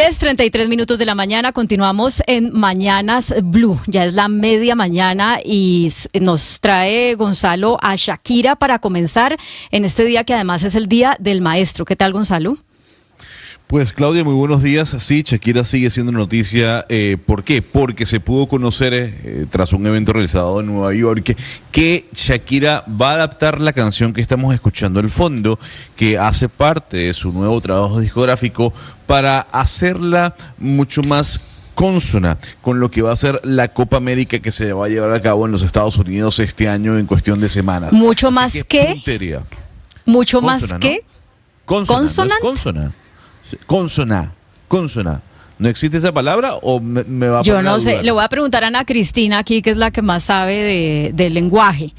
10:33 de la mañana, continuamos en Mañanas Blue, ya es la media mañana y nos trae Gonzalo a Shakira para comenzar en este día que además es el Día del Maestro. ¿Qué tal, Gonzalo? Pues Claudia, muy buenos días. Sí, Shakira sigue siendo noticia. ¿Por qué? Porque se pudo conocer tras un evento realizado en Nueva York que Shakira va a adaptar la canción que estamos escuchando al fondo, que hace parte de su nuevo trabajo discográfico, para hacerla mucho más consona con lo que va a ser la Copa América que se va a llevar a cabo en los Estados Unidos este año en cuestión de semanas. ¿Mucho más que? ¿Mucho más que? ¿Consona? ¿Consona? Consona. ¿No existe esa palabra o me va a Yo no sé, le voy a preguntar a Ana Cristina aquí, que es la que más sabe del lenguaje.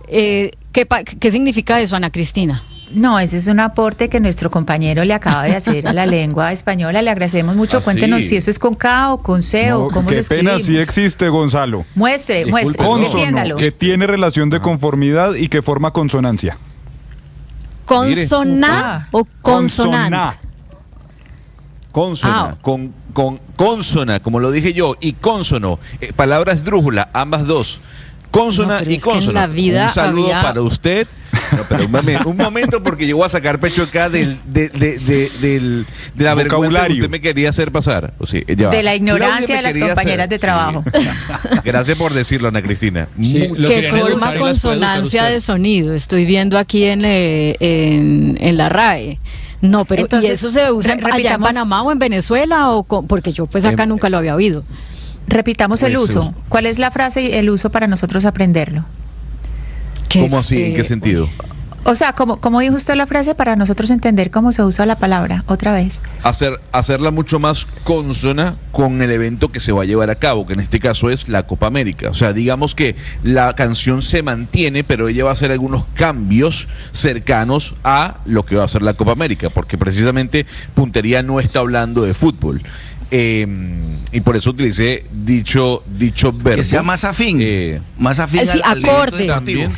¿Qué significa eso, Ana Cristina? No, ese es un aporte que nuestro compañero le acaba de hacer a la lengua española. Le agradecemos mucho. Cuéntenos si eso es con K o con C o cómo lo escribimos. Qué pena, sí existe, Gonzalo. Muestre, Cónsono, que tiene relación de conformidad y que forma consonancia. ¿Consona o consonante? Consona, consona, como lo dije yo, y cónsono, palabra esdrújula, ambas dos. Consona y consona. Un saludo para usted. No, pero un momento, porque yo voy a sacar pecho acá de la vergüenza que usted me quería hacer pasar. O sea, de la ignorancia de las compañeras de trabajo. Gracias por decirlo, Ana Cristina. Sí, que forma consonancia de sonido. Estoy viendo aquí en la RAE. No, pero entonces, ¿y eso se usa allá en Panamá o en Venezuela? Porque yo pues acá nunca lo había oído. Repitamos el uso. ¿Cuál es la frase y el uso para nosotros aprenderlo? ¿Cómo así? ¿En qué sentido? O sea, ¿cómo dijo usted la frase para nosotros entender cómo se usa la palabra? Otra vez. Hacerla mucho más consona con el evento que se va a llevar a cabo, que en este caso es la Copa América. O sea, digamos que la canción se mantiene, pero ella va a hacer algunos cambios cercanos a lo que va a ser la Copa América, porque precisamente Puntería no está hablando de fútbol. Y por eso utilicé dicho verbo. Que sea más afín. Más afín sí, al acorde. También.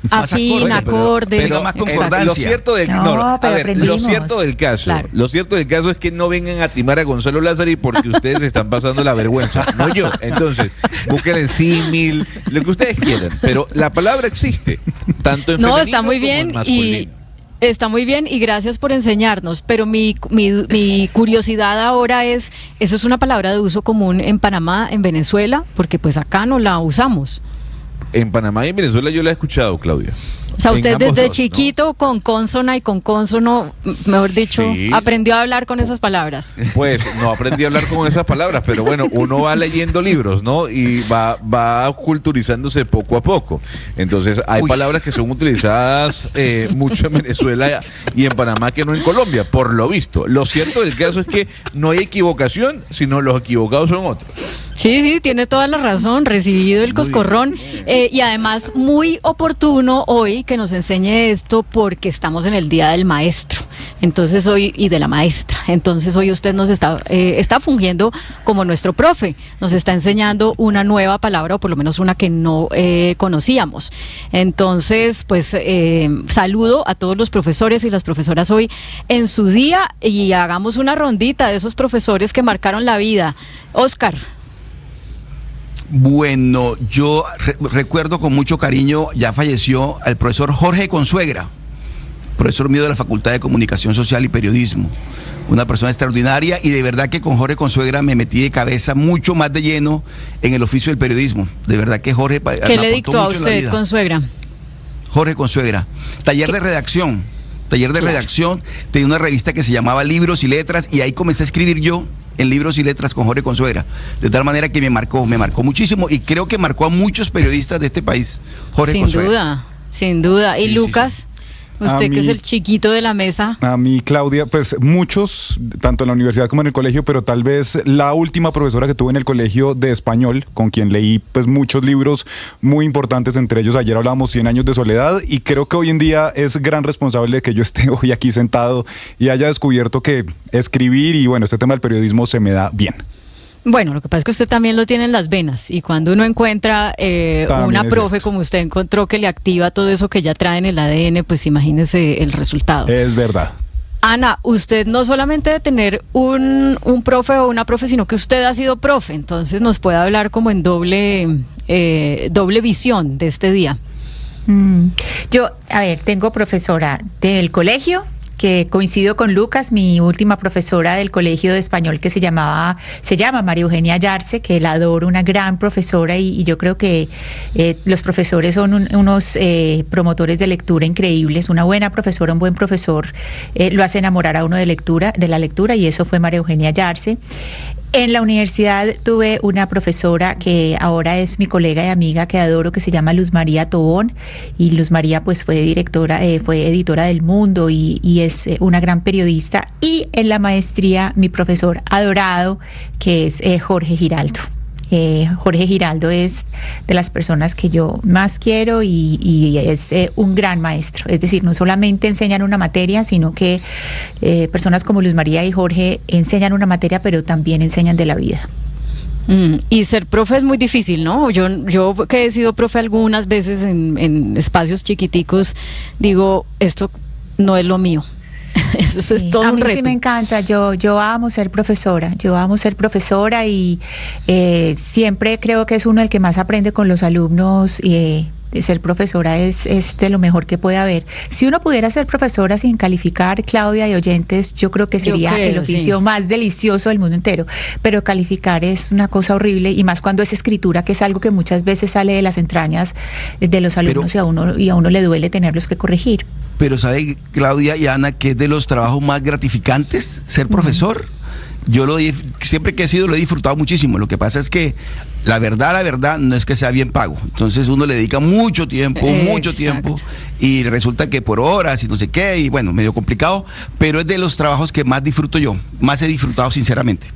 Afín, acorde. Pero más concordancia. Lo cierto del caso, claro. Lo cierto del caso es que no vengan a timar a Gonzalo Lázari porque ustedes están pasando la vergüenza, no yo. Entonces, busquen el símil, lo que ustedes quieran, pero la palabra existe, tanto en femenino está muy bien como en masculino. Está muy bien y gracias por enseñarnos, pero mi curiosidad ahora es, ¿eso es una palabra de uso común en Panamá, en Venezuela? Porque pues acá no la usamos. En Panamá y en Venezuela yo la he escuchado, Claudia. O sea, usted desde chiquito, ¿no? Con consona y con cónsono, mejor dicho, sí, aprendió a hablar con esas palabras. Pues no aprendí a hablar con esas palabras, pero bueno, uno va leyendo libros, ¿no? Y va culturizándose poco a poco. Entonces, hay palabras que son utilizadas mucho en Venezuela y en Panamá que no en Colombia, por lo visto. Lo cierto del caso es que no hay equivocación, sino los equivocados son otros. Sí, tiene toda la razón, recibido el coscorrón y además muy oportuno hoy que nos enseñe esto porque estamos en el Día del Maestro, entonces hoy y de la maestra, entonces hoy usted nos está fungiendo como nuestro profe, nos está enseñando una nueva palabra o por lo menos una que no conocíamos, entonces pues saludo a todos los profesores y las profesoras hoy en su día y hagamos una rondita de esos profesores que marcaron la vida. Oscar. Bueno, yo recuerdo con mucho cariño, ya falleció, al profesor Jorge Consuegra, profesor mío de la Facultad de Comunicación Social y Periodismo. Una persona extraordinaria y de verdad que con Jorge Consuegra me metí de cabeza mucho más de lleno en el oficio del periodismo. De verdad que Jorge me aportó mucho en la vida. ¿Qué le dictó a usted, Consuegra? Jorge Consuegra, taller de redacción. Tenía una revista que se llamaba Libros y Letras y ahí comencé a escribir yo en Libros y Letras con Jorge Consuegra, de tal manera que me marcó muchísimo y creo que marcó a muchos periodistas de este país, Jorge Consuegra. Sin duda. ¿Y sí, Lucas? Sí. Usted que es el chiquito de la mesa. A mí, Claudia, pues muchos, tanto en la universidad como en el colegio, pero tal vez la última profesora que tuve en el colegio de español, con quien leí pues muchos libros muy importantes, entre ellos ayer hablábamos 100 años de soledad, y creo que hoy en día es gran responsable de que yo esté hoy aquí sentado y haya descubierto que escribir y bueno, este tema del periodismo se me da bien. Bueno, lo que pasa es que usted también lo tiene en las venas y cuando uno encuentra una profe como usted encontró que le activa todo eso que ya trae en el ADN, pues imagínese el resultado. Es verdad. Ana, usted no solamente de tener un profe o una profe, sino que usted ha sido profe, entonces nos puede hablar como en doble visión de este día. Yo, a ver, tengo profesora del colegio, que coincido con Lucas, mi última profesora del colegio de español que se llama María Eugenia Yarse, que la adoro, una gran profesora y yo creo que los profesores son unos promotores de lectura increíbles. Una buena profesora, un buen profesor lo hace enamorar a uno de la lectura y eso fue María Eugenia Yarse. En la universidad tuve una profesora que ahora es mi colega y amiga que adoro, que se llama Luz María Tobón, y Luz María pues fue editora del Mundo y es una gran periodista. Y en la maestría mi profesor adorado, que es Jorge Giraldo. Jorge Giraldo es de las personas que yo más quiero y es un gran maestro. Es decir, no solamente enseñan una materia, sino que personas como Luz María y Jorge enseñan una materia, pero también enseñan de la vida. Y ser profe es muy difícil, ¿no? Yo que he sido profe algunas veces en espacios chiquiticos, digo, esto no es lo mío. Eso es todo un reto. A mí sí me encanta, yo amo ser profesora, y siempre creo que es uno el que más aprende con los alumnos. Ser profesora es de lo mejor que puede haber. Si uno pudiera ser profesora sin calificar, Claudia y oyentes, yo creo que sería el oficio más delicioso del mundo entero. Pero calificar es una cosa horrible, y más cuando es escritura, que es algo que muchas veces sale de las entrañas de los alumnos, y a uno le duele tenerlos que corregir. Pero sabe, Claudia y Ana, que es de los trabajos más gratificantes ser profesor. Yo siempre que he sido lo he disfrutado muchísimo. Lo que pasa es que la verdad no es que sea bien pago. Entonces uno le dedica mucho tiempo, y resulta que por horas y no sé qué, y bueno, medio complicado, pero es de los trabajos que más disfruto yo, más he disfrutado sinceramente.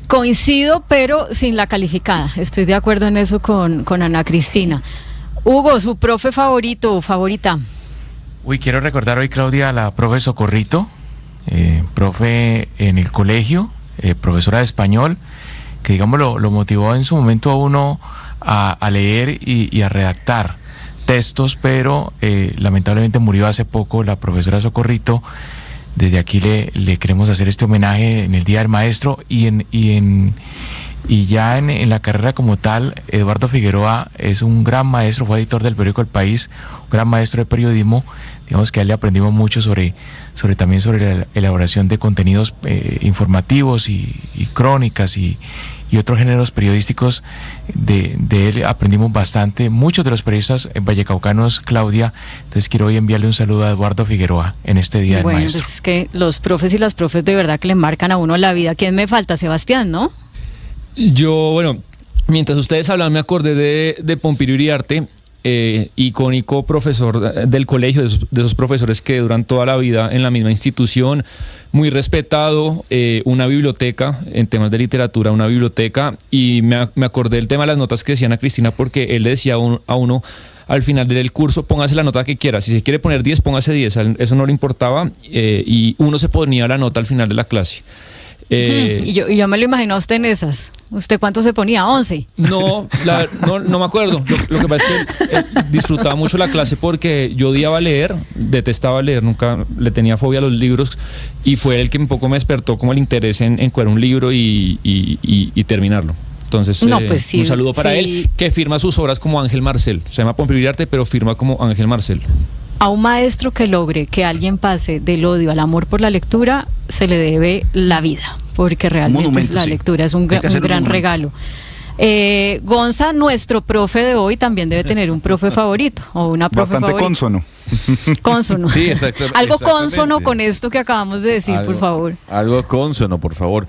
Coincido, pero sin la calificada. Estoy de acuerdo en eso con Ana Cristina. Hugo, su profe favorito o favorita. Quiero recordar hoy, Claudia, a la profe Socorrito, profe en el colegio, profesora de español, que digamos lo motivó en su momento a uno a leer y a redactar textos, pero lamentablemente murió hace poco la profesora Socorrito. Desde aquí le queremos hacer este homenaje en el Día del Maestro, y ya en la carrera como tal. Eduardo Figueroa es un gran maestro, fue editor del periódico El País, un gran maestro de periodismo. Digamos que a él le aprendimos mucho también sobre la elaboración de contenidos informativos y crónicas y otros géneros periodísticos. De él aprendimos bastante, muchos de los periodistas vallecaucanos, Claudia. Entonces quiero hoy enviarle un saludo a Eduardo Figueroa en este Día del Maestro. Pues es que los profes y las profes de verdad que le marcan a uno la vida. ¿Quién me falta? Sebastián, ¿no? Yo, mientras ustedes hablan me acordé de Pompilio Iriarte, icónico profesor del colegio, de esos profesores que duran toda la vida en la misma institución, muy respetado, una biblioteca, en temas de literatura, una biblioteca, y me acordé del tema de las notas que decía Ana Cristina, porque él le decía a uno al final del curso, póngase la nota que quiera, si se quiere poner 10, póngase 10, eso no le importaba, y uno se ponía la nota al final de la clase. Y yo me lo imagino a usted en esas. ¿Usted cuánto se ponía? ¿11? No me acuerdo. Lo que pasa es que disfrutaba mucho la clase porque yo odiaba leer, detestaba leer, nunca le tenía fobia a los libros, y fue el que un poco me despertó como el interés en coger un libro y terminarlo. Entonces, pues sí, un saludo para él, que firma sus obras como Ángel Marcel. Se llama Pompilio Iriarte, pero firma como Ángel Marcel. A un maestro que logre que alguien pase del odio al amor por la lectura, se le debe la vida, porque realmente la lectura es un gran regalo. Gonza, nuestro profe de hoy, también debe tener un profe favorito o una profe bastante favorita. Cónsono. Sí, algo cónsono con esto que acabamos de decir, por favor. Algo cónsono, por favor.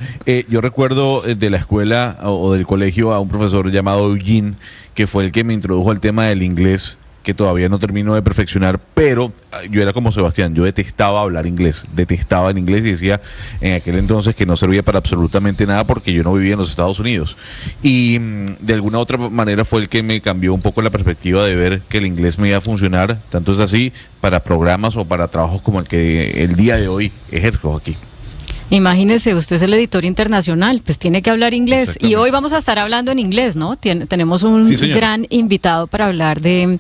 Yo recuerdo de la escuela o del colegio a un profesor llamado Eugene, que fue el que me introdujo al tema del inglés, que todavía no termino de perfeccionar, pero yo era como Sebastián, yo detestaba hablar inglés, detestaba el inglés, y decía en aquel entonces que no servía para absolutamente nada porque yo no vivía en los Estados Unidos. Y de alguna u otra manera fue el que me cambió un poco la perspectiva de ver que el inglés me iba a funcionar, tanto es así, para programas o para trabajos como el que el día de hoy ejerzo aquí. Imagínese, usted es el editor internacional, pues tiene que hablar inglés, y hoy vamos a estar hablando en inglés, ¿no? Tenemos un gran invitado para hablar de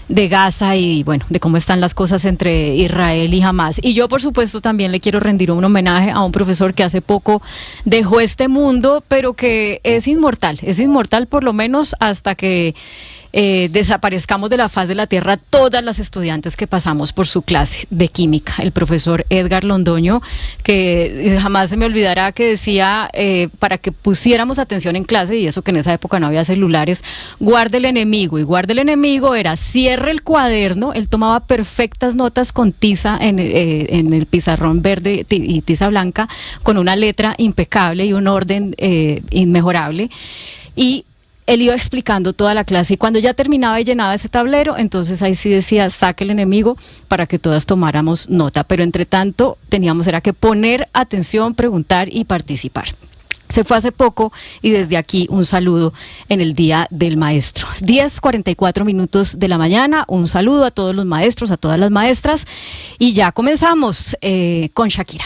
de Gaza y bueno, de cómo están las cosas entre Israel y Hamás. Y yo, por supuesto, también le quiero rendir un homenaje a un profesor que hace poco dejó este mundo, pero que es inmortal por lo menos hasta que desaparezcamos de la faz de la tierra todas las estudiantes que pasamos por su clase de química, el profesor Edgar Londoño, que jamás se me olvidará que decía para que pusiéramos atención en clase, y eso que en esa época no había celulares, guarde el enemigo, y guarde el enemigo era cierre el cuaderno. Él tomaba perfectas notas con tiza en el pizarrón verde y tiza blanca, con una letra impecable y un orden inmejorable, y él iba explicando toda la clase, y cuando ya terminaba y llenaba ese tablero, entonces ahí sí decía, saque el enemigo, para que todas tomáramos nota. Pero entre tanto era que poner atención, preguntar y participar. Se fue hace poco, y desde aquí un saludo en el Día del Maestro. 10:44 de la mañana, un saludo a todos los maestros, a todas las maestras, y ya comenzamos con Shakira.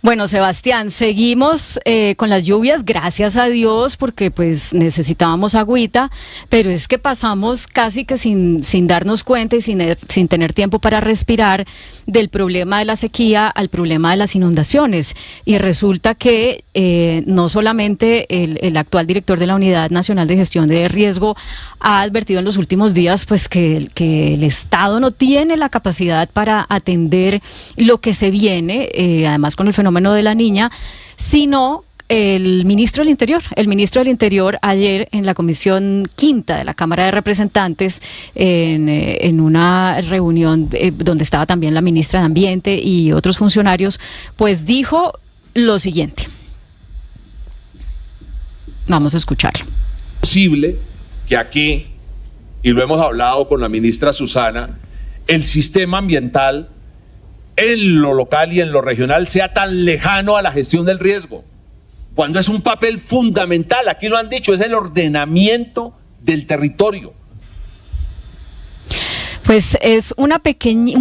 Bueno, Sebastián, seguimos con las lluvias, gracias a Dios, porque pues necesitábamos agüita, pero es que pasamos casi que sin darnos cuenta y sin tener tiempo para respirar del problema de la sequía al problema de las inundaciones. Y resulta que no solamente el actual director de la Unidad Nacional de Gestión de Riesgo ha advertido en los últimos días pues que el Estado no tiene la capacidad para atender lo que se viene, además con el fenómeno de la Niña, sino el ministro del Interior. El ministro del Interior ayer en la Comisión Quinta de la Cámara de Representantes, en una reunión donde estaba también la ministra de Ambiente y otros funcionarios, pues dijo lo siguiente. Vamos a escucharlo. Posible que aquí, y lo hemos hablado con la ministra Susana, el sistema ambiental en lo local y en lo regional sea tan lejano a la gestión del riesgo, cuando es un papel fundamental, aquí lo han dicho, es el ordenamiento del territorio. Pues es un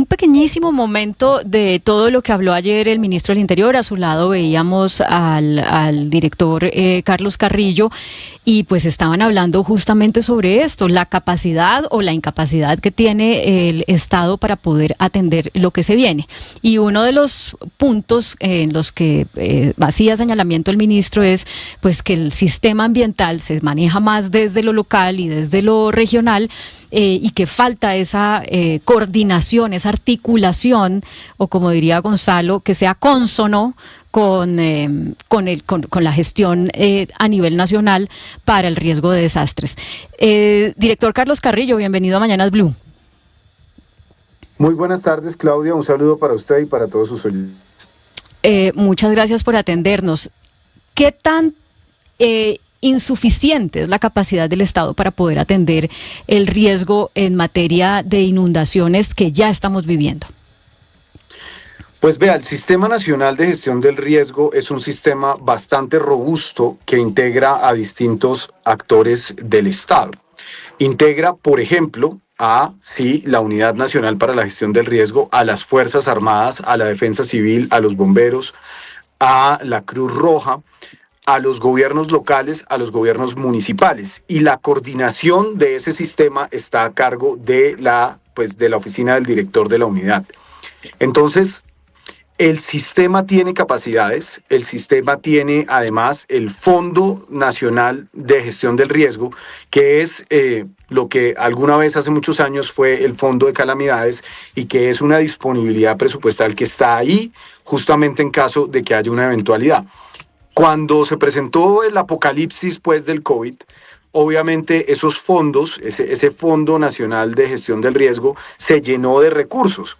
pequeñísimo momento de todo lo que habló ayer el ministro del Interior. A su lado veíamos al director Carlos Carrillo, y pues estaban hablando justamente sobre esto, la capacidad o la incapacidad que tiene el Estado para poder atender lo que se viene. Y uno de los puntos en los que hacía señalamiento el ministro es pues que el sistema ambiental se maneja más desde lo local y desde lo regional, y que falta esa coordinación, esa articulación, o como diría Gonzalo, que sea cónsono con la gestión a nivel nacional para el riesgo de desastres. Director Carlos Carrillo, bienvenido a Mañanas Blue. Muy buenas tardes, Claudia, un saludo para usted y para todos sus oyentes. Muchas gracias por atendernos. ¿Qué tan insuficiente es la capacidad del Estado para poder atender el riesgo en materia de inundaciones que ya estamos viviendo? Pues vea, el Sistema Nacional de Gestión del Riesgo es un sistema bastante robusto que integra a distintos actores del Estado. Integra, por ejemplo, la Unidad Nacional para la Gestión del Riesgo, a las Fuerzas Armadas, a la Defensa Civil, a los bomberos, a la Cruz Roja, a los gobiernos locales, a los gobiernos municipales, y la coordinación de ese sistema está a cargo de la oficina del director de la unidad. Entonces, el sistema tiene capacidades, el sistema tiene además el Fondo Nacional de Gestión del Riesgo, que es lo que alguna vez hace muchos años fue el Fondo de Calamidades, y que es una disponibilidad presupuestal que está ahí justamente en caso de que haya una eventualidad. Cuando se presentó el apocalipsis pues del COVID, obviamente esos fondos, ese Fondo Nacional de Gestión del Riesgo se llenó de recursos.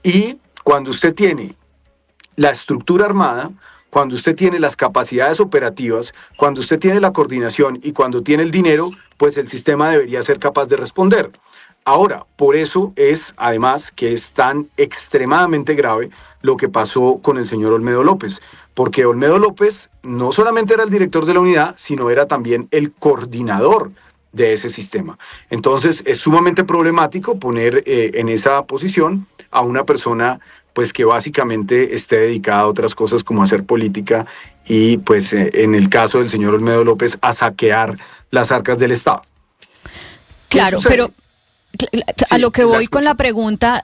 Y cuando usted tiene la estructura armada, cuando usted tiene las capacidades operativas, cuando usted tiene la coordinación y cuando tiene el dinero, pues el sistema debería ser capaz de responder. Ahora, por eso es además que es tan extremadamente grave lo que pasó con el señor Olmedo López, porque Olmedo López no solamente era el director de la unidad, sino era también el coordinador de ese sistema. Entonces es sumamente problemático poner en esa posición a una persona pues que básicamente esté dedicada a otras cosas como hacer política y pues en el caso del señor Olmedo López a saquear las arcas del Estado. Claro, pero a lo que voy con la pregunta,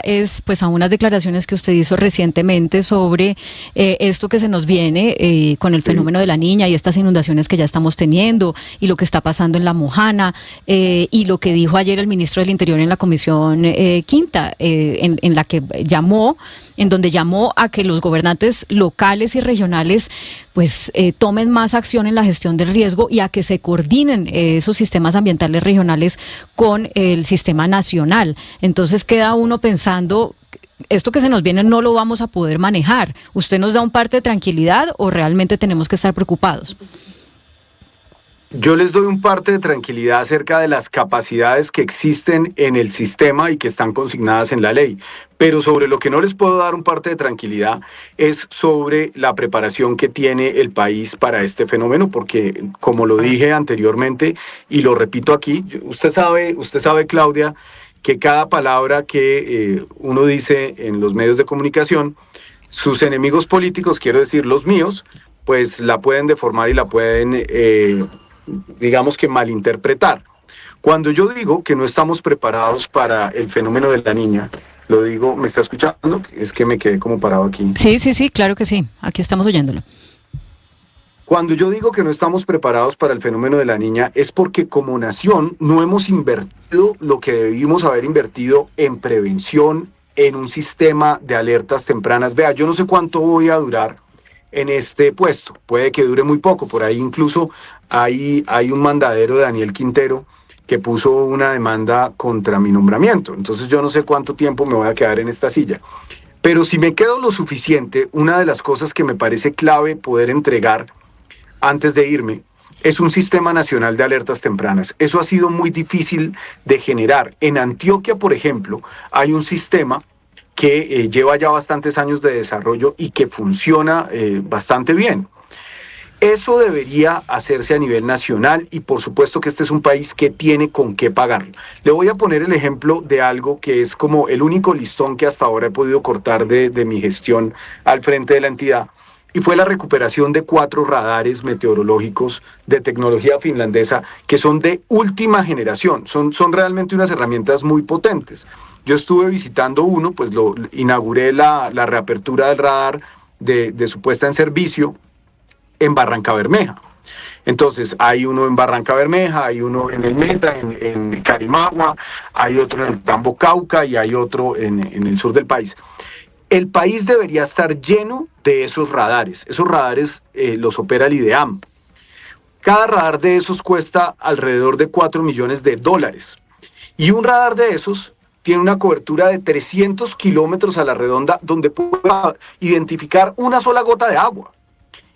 es pues a unas declaraciones que usted hizo recientemente sobre esto que se nos viene con el fenómeno de la niña y estas inundaciones que ya estamos teniendo y lo que está pasando en La Mojana y lo que dijo ayer el ministro del Interior en la Comisión Quinta, en la que en donde llamó a que los gobernantes locales y regionales pues tomen más acción en la gestión del riesgo y a que se coordinen esos sistemas ambientales regionales con el sistema nacional. Entonces queda uno pensando, esto que se nos viene no lo vamos a poder manejar. ¿Usted nos da un parte de tranquilidad o realmente tenemos que estar preocupados? Yo les doy un parte de tranquilidad acerca de las capacidades que existen en el sistema y que están consignadas en la ley, pero sobre lo que no les puedo dar un parte de tranquilidad es sobre la preparación que tiene el país para este fenómeno, porque como lo dije anteriormente y lo repito aquí, usted sabe, Claudia, que cada palabra que uno dice en los medios de comunicación, sus enemigos políticos, quiero decir los míos, pues la pueden deformar y la pueden digamos que malinterpretar. Cuando yo digo que no estamos preparados para el fenómeno de la niña, lo digo, ¿me está escuchando? Es que me quedé como parado aquí. Sí, claro que sí, aquí estamos oyéndolo. Cuando yo digo que no estamos preparados para el fenómeno de la niña es porque como nación no hemos invertido lo que debimos haber invertido en prevención, en un sistema de alertas tempranas. Vea, yo no sé cuánto voy a durar en este puesto, puede que dure muy poco, por ahí incluso hay un mandadero de Daniel Quintero que puso una demanda contra mi nombramiento, entonces yo no sé cuánto tiempo me voy a quedar en esta silla, pero si me quedo lo suficiente, una de las cosas que me parece clave poder entregar antes de irme es un sistema nacional de alertas tempranas. Eso ha sido muy difícil de generar. En Antioquia, por ejemplo, hay un sistema que lleva ya bastantes años de desarrollo y que funciona bastante bien. Eso debería hacerse a nivel nacional y por supuesto que este es un país que tiene con qué pagarlo. Le voy a poner el ejemplo de algo que es como el único listón que hasta ahora he podido cortar de mi gestión al frente de la entidad, y fue la recuperación de 4 radares meteorológicos de tecnología finlandesa que son de última generación, son realmente unas herramientas muy potentes. Yo estuve visitando uno, pues inauguré la reapertura del radar de su puesta en servicio en Barranca Bermeja. Entonces hay uno en Barranca Bermeja, hay uno en el Meta, en Carimagua, hay otro en el Tambo Cauca y hay otro en el sur del país. El país debería estar lleno de esos radares. Esos radares los opera el IDEAM. Cada radar de esos cuesta alrededor de $4 millones. Y un radar de esos tiene una cobertura de 300 kilómetros a la redonda donde pueda identificar una sola gota de agua.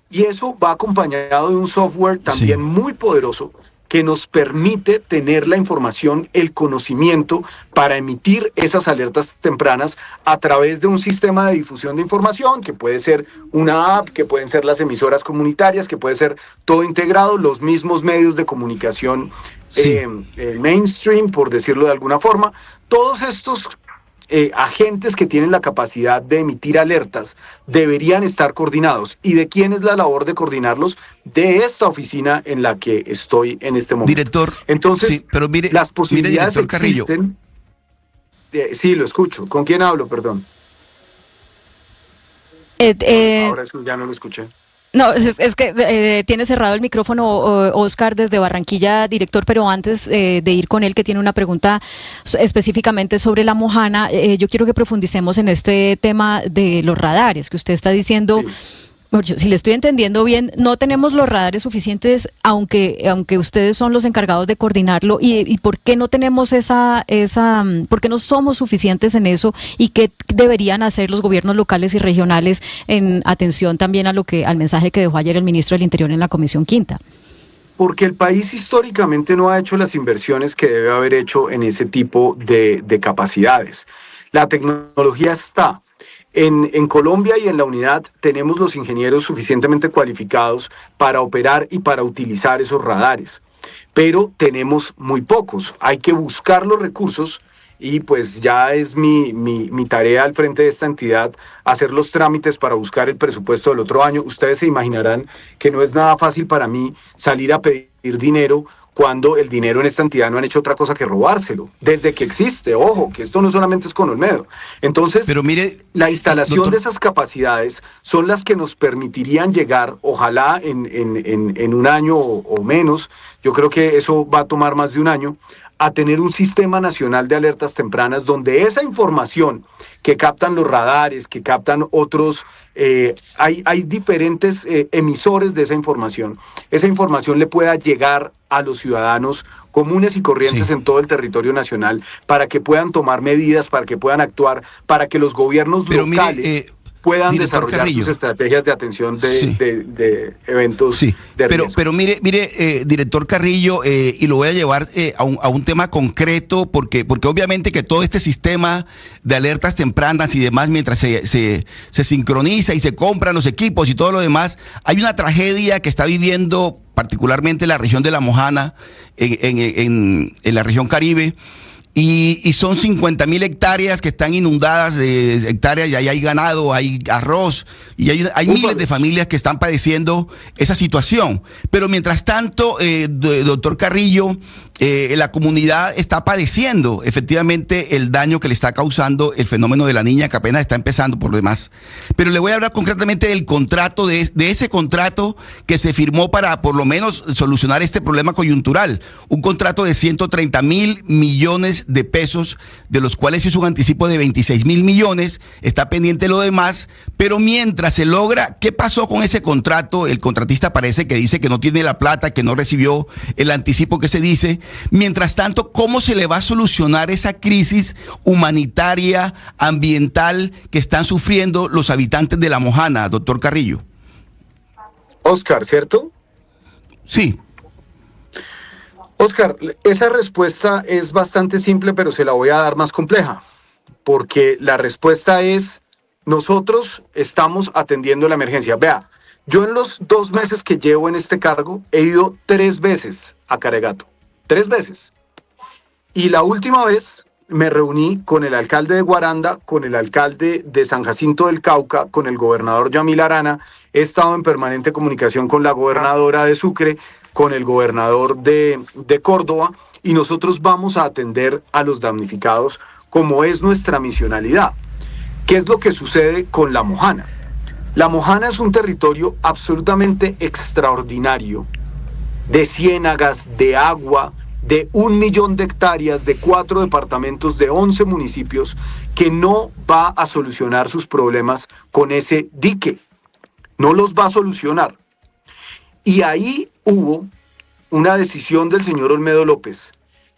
Y eso va acompañado de un software también muy poderoso que nos permite tener la información, el conocimiento para emitir esas alertas tempranas a través de un sistema de difusión de información, que puede ser una app, que pueden ser las emisoras comunitarias, que puede ser todo integrado, los mismos medios de comunicación mainstream, por decirlo de alguna forma. Todos estos agentes que tienen la capacidad de emitir alertas deberían estar coordinados. ¿Y de quién es la labor de coordinarlos? De esta oficina en la que estoy en este momento. Director, entonces, sí, pero mire, las posibilidades director Carrillo. existen. Sí, lo escucho. ¿Con quién hablo? Perdón. Ahora sí, ya no lo escuché. No, es que tiene cerrado el micrófono Oscar desde Barranquilla, director, pero antes de ir con él, que tiene una pregunta específicamente sobre La Mojana, yo quiero que profundicemos en este tema de los radares que usted está diciendo. Sí. Si le estoy entendiendo bien, no tenemos los radares suficientes, aunque ustedes son los encargados de coordinarlo. ¿Y por qué no tenemos por qué no somos suficientes en eso? ¿Y qué deberían hacer los gobiernos locales y regionales en atención también al mensaje que dejó ayer el ministro del Interior en la Comisión Quinta? Porque el país históricamente no ha hecho las inversiones que debe haber hecho en ese tipo de capacidades. La tecnología está. En Colombia y en la unidad tenemos los ingenieros suficientemente cualificados para operar y para utilizar esos radares, pero tenemos muy pocos. Hay que buscar los recursos y pues ya es mi tarea al frente de esta entidad hacer los trámites para buscar el presupuesto del otro año. Ustedes se imaginarán que no es nada fácil para mí salir a pedir dinero cuando el dinero en esta entidad no han hecho otra cosa que robárselo, desde que existe. Ojo, que esto no solamente es con Olmedo. Entonces, pero mire, la instalación doctor, de esas capacidades son las que nos permitirían llegar, ojalá en un año o menos, yo creo que eso va a tomar más de un año, a tener un sistema nacional de alertas tempranas donde esa información que captan los radares, que captan otros, hay diferentes emisores de esa información le pueda llegar a los ciudadanos comunes y corrientes sí, en todo el territorio nacional para que puedan tomar medidas, para que puedan actuar, para que los gobiernos locales puedan desarrollar Carrillo, sus estrategias de atención sí, de eventos sí, de riesgo. pero mire, director Carrillo, y lo voy a llevar a un tema concreto, porque obviamente que todo este sistema de alertas tempranas y demás, mientras se sincroniza y se compran los equipos y todo lo demás, hay una tragedia que está viviendo particularmente la región de La Mojana, en la región Caribe. Y son 50.000 hectáreas que están inundadas de hectáreas, y ahí hay ganado, hay arroz, y hay miles de familias que están padeciendo esa situación. Pero mientras tanto, doctor Carrillo, la comunidad está padeciendo efectivamente el daño que le está causando el fenómeno de la niña, que apenas está empezando por lo demás. Pero le voy a hablar concretamente del contrato, de ese contrato que se firmó para por lo menos solucionar este problema coyuntural. Un contrato de 130.000 millones de pesos, de los cuales es un anticipo de 26.000 millones, está pendiente lo demás, pero mientras se logra, ¿qué pasó con ese contrato? El contratista parece que dice que no tiene la plata, que no recibió el anticipo que se dice. Mientras tanto, ¿cómo se le va a solucionar esa crisis humanitaria, ambiental que están sufriendo los habitantes de La Mojana, doctor Carrillo? Oscar, ¿cierto? Sí. Oscar, esa respuesta es bastante simple, pero se la voy a dar más compleja, porque la respuesta es: nosotros estamos atendiendo la emergencia. Vea, yo en los 2 meses que llevo en este cargo he ido 3 veces a Caregato, 3 veces. Y la última vez me reuní con el alcalde de Guaranda, con el alcalde de San Jacinto del Cauca, con el gobernador Yamil Arana. He estado en permanente comunicación con la gobernadora de Sucre, con el gobernador de Córdoba, y nosotros vamos a atender a los damnificados como es nuestra misionalidad. ¿Qué es lo que sucede con La Mojana? La Mojana es un territorio absolutamente extraordinario, de ciénagas, de agua, de 1 millón de hectáreas, de 4 departamentos, de 11 municipios, que no va a solucionar sus problemas con ese dique. No los va a solucionar. Y ahí hubo una decisión del señor Olmedo López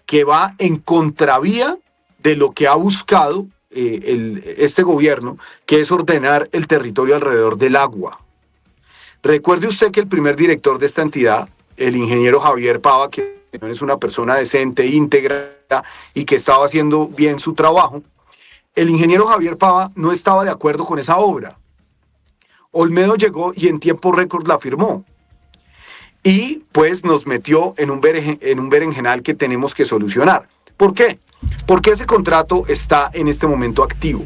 que va en contravía de lo que ha buscado este gobierno, que es ordenar el territorio alrededor del agua. Recuerde usted que el primer director de esta entidad, el ingeniero Javier Pava, que es una persona decente, íntegra y que estaba haciendo bien su trabajo, el ingeniero Javier Pava no estaba de acuerdo con esa obra. Olmedo llegó y en tiempo récord la firmó. Y pues nos metió en un berenjenal que tenemos que solucionar. ¿Por qué? Porque ese contrato está en este momento activo.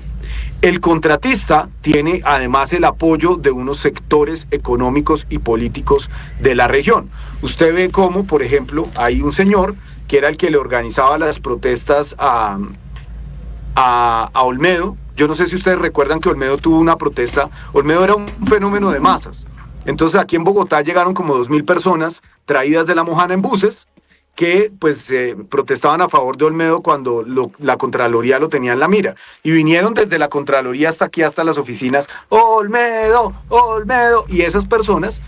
El contratista tiene además el apoyo de unos sectores económicos y políticos de la región. Usted ve cómo, por ejemplo, hay un señor que era el que le organizaba las protestas a Olmedo. Yo no sé si ustedes recuerdan que Olmedo tuvo una protesta. Olmedo era un fenómeno de masas. Entonces aquí en Bogotá llegaron como 2.000 personas traídas de La Mojana en buses que pues protestaban a favor de Olmedo cuando la Contraloría lo tenía en la mira. Y vinieron desde la Contraloría hasta aquí, hasta las oficinas, Olmedo, Olmedo. Y esas personas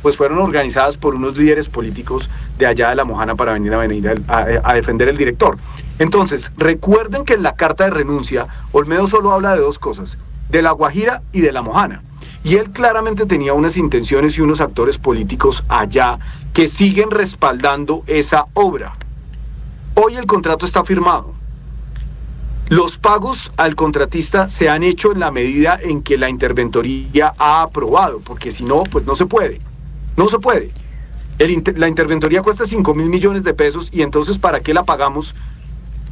pues fueron organizadas por unos líderes políticos de allá de La Mojana para venir a defender el director. Entonces, recuerden que en la carta de renuncia, Olmedo solo habla de 2 cosas, de La Guajira y de La Mojana. Y él claramente tenía unas intenciones y unos actores políticos allá que siguen respaldando esa obra. Hoy el contrato está firmado. Los pagos al contratista se han hecho en la medida en que la interventoría ha aprobado, porque si no, pues no se puede. No se puede. La interventoría cuesta 5.000 millones de pesos y entonces ¿para qué la pagamos?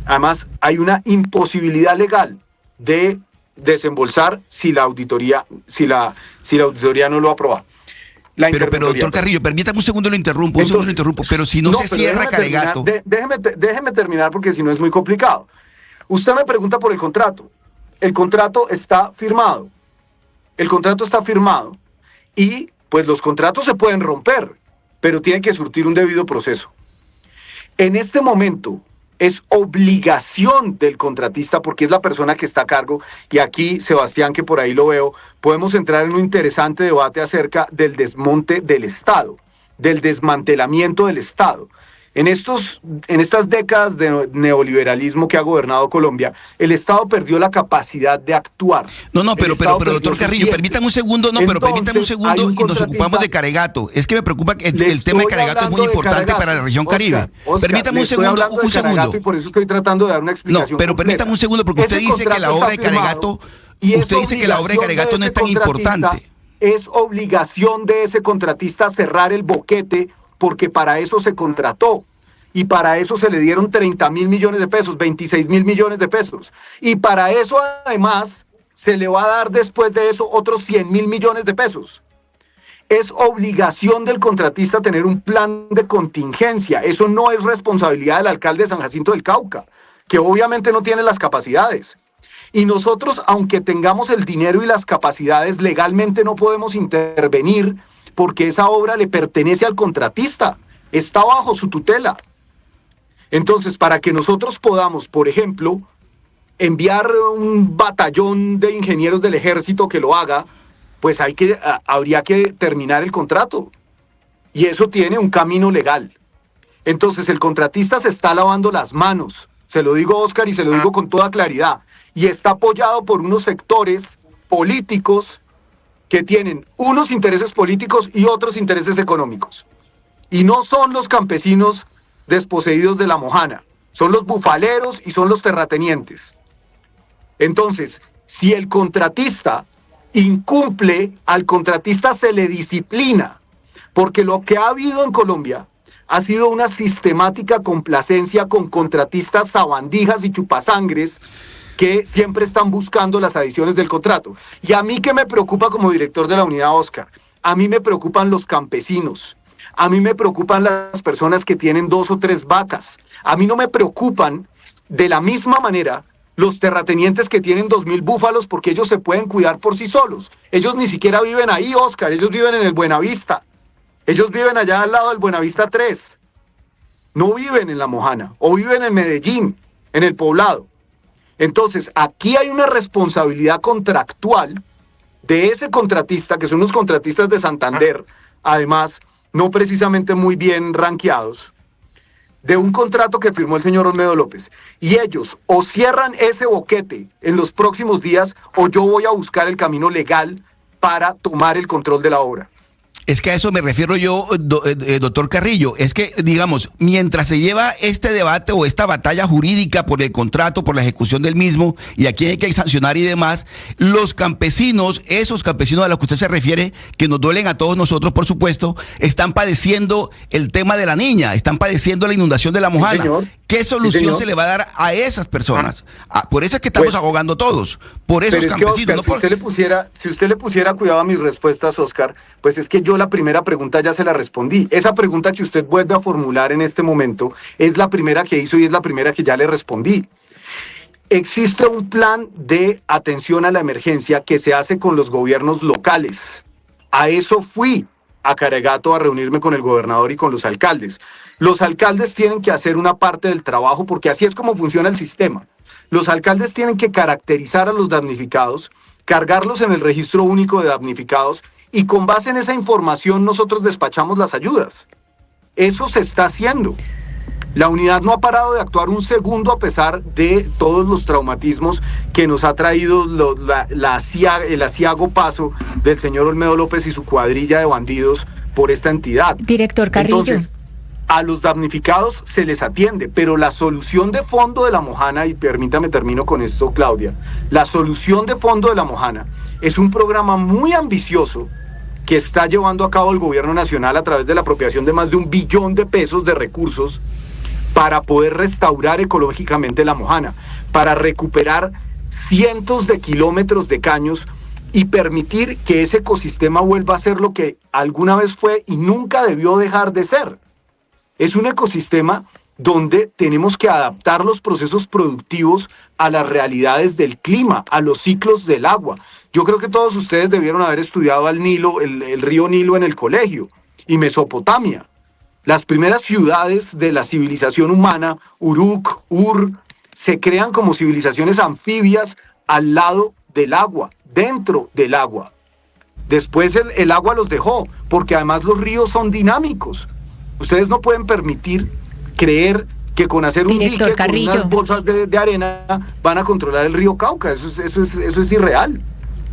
Además, hay una imposibilidad legal de desembolsar si la auditoría no lo aprueba. Pero doctor Carrillo, permítame un segundo, lo interrumpo, pero si no se cierra Caregato. Déjeme terminar porque si no es muy complicado. Usted me pregunta por el contrato. El contrato está firmado. Y pues los contratos se pueden romper, pero tienen que surtir un debido proceso. En este momento es obligación del contratista, porque es la persona que está a cargo, y aquí, Sebastián, que por ahí lo veo, podemos entrar en un interesante debate acerca del desmonte del Estado, del desmantelamiento del Estado. En estas décadas de neoliberalismo que ha gobernado Colombia, el Estado perdió la capacidad de actuar. Pero doctor Carrillo, permítame un segundo, y nos ocupamos de Caregato. Es que me preocupa que el tema de Caregato es muy importante para la región Caribe. Permítame un segundo. Y por eso estoy tratando de dar una explicación. Permítame un segundo, porque usted dice que la obra de Caregato, no es tan importante. Es obligación de ese contratista cerrar el boquete, porque para eso se contrató, y para eso se le dieron 30.000 millones de pesos, 26.000 millones de pesos, y para eso además se le va a dar después de eso otros 100.000 millones de pesos. Es obligación del contratista tener un plan de contingencia. Eso no es responsabilidad del alcalde de San Jacinto del Cauca, que obviamente no tiene las capacidades. Y nosotros, aunque tengamos el dinero y las capacidades, legalmente no podemos intervenir, porque esa obra le pertenece al contratista, está bajo su tutela. Entonces, para que nosotros podamos, por ejemplo, enviar un batallón de ingenieros del ejército que lo haga, pues habría que terminar el contrato. Y eso tiene un camino legal. Entonces, el contratista se está lavando las manos, se lo digo, Oscar, y se lo digo con toda claridad, y está apoyado por unos sectores políticos que tienen unos intereses políticos y otros intereses económicos. Y no son los campesinos desposeídos de la mojana, son los bufaleros y son los terratenientes. Entonces, si el contratista incumple, al contratista se le disciplina, porque lo que ha habido en Colombia ha sido una sistemática complacencia con contratistas sabandijas y chupasangres que siempre están buscando las adiciones del contrato. Y a mí, que me preocupa como director de la unidad, Oscar, a mí me preocupan los campesinos, a mí me preocupan las personas que tienen 2 o 3 vacas, a mí no me preocupan de la misma manera los terratenientes que tienen 2.000 búfalos, porque ellos se pueden cuidar por sí solos. Ellos ni siquiera viven ahí, Oscar, ellos viven en el Buenavista, ellos viven allá al lado del Buenavista 3, no viven en La Mojana, o viven en Medellín, en el Poblado. Entonces, aquí hay una responsabilidad contractual de ese contratista, que son los contratistas de Santander, además, no precisamente muy bien rankeados, de un contrato que firmó el señor Olmedo López. Y ellos o cierran ese boquete en los próximos días, o yo voy a buscar el camino legal para tomar el control de la obra. Es que a eso me refiero yo, doctor Carrillo. Es que, digamos, mientras se lleva este debate o esta batalla jurídica por el contrato, por la ejecución del mismo, y aquí hay que sancionar y demás, los campesinos, esos campesinos a los que usted se refiere, que nos duelen a todos nosotros, por supuesto, están padeciendo el tema de la niña, están padeciendo la inundación de La Mojana. Sí, ¿qué solución se le va a dar a esas personas? Por eso es que estamos abogando todos, por esos campesinos. Oscar, si usted le pusiera cuidado a mis respuestas, Oscar, pues es que yo la primera pregunta ya se la respondí. Esa pregunta que usted vuelve a formular en este momento es la primera que hizo y es la primera que ya le respondí. Existe un plan de atención a la emergencia que se hace con los gobiernos locales. A eso fui a Caregato a reunirme con el gobernador y con los alcaldes. Los alcaldes tienen que hacer una parte del trabajo, porque así es como funciona el sistema. Los alcaldes tienen que caracterizar a los damnificados, cargarlos en el registro único de damnificados, y con base en esa información nosotros despachamos las ayudas. Eso se está haciendo. La unidad no ha parado de actuar un segundo a pesar de todos los traumatismos que nos ha traído el aciago paso del señor Olmedo López y su cuadrilla de bandidos por esta entidad. Director Carrillo. Entonces, a los damnificados se les atiende, pero la solución de fondo de La Mojana, y permítame termino con esto, Claudia, la solución de fondo de La Mojana es un programa muy ambicioso que está llevando a cabo el gobierno nacional a través de la apropiación de más de 1 billón de pesos de recursos para poder restaurar ecológicamente La Mojana, para recuperar cientos de kilómetros de caños y permitir que ese ecosistema vuelva a ser lo que alguna vez fue y nunca debió dejar de ser. Es un ecosistema donde tenemos que adaptar los procesos productivos a las realidades del clima, a los ciclos del agua. Yo creo que todos ustedes debieron haber estudiado al Nilo, el río Nilo en el colegio, y Mesopotamia. Las primeras ciudades de la civilización humana, Uruk, Ur, se crean como civilizaciones anfibias al lado del agua, dentro del agua. Después el agua los dejó, porque además los ríos son dinámicos. Ustedes no pueden permitir creer que con hacer un dique con unas bolsas de arena van a controlar el río Cauca. Eso es irreal.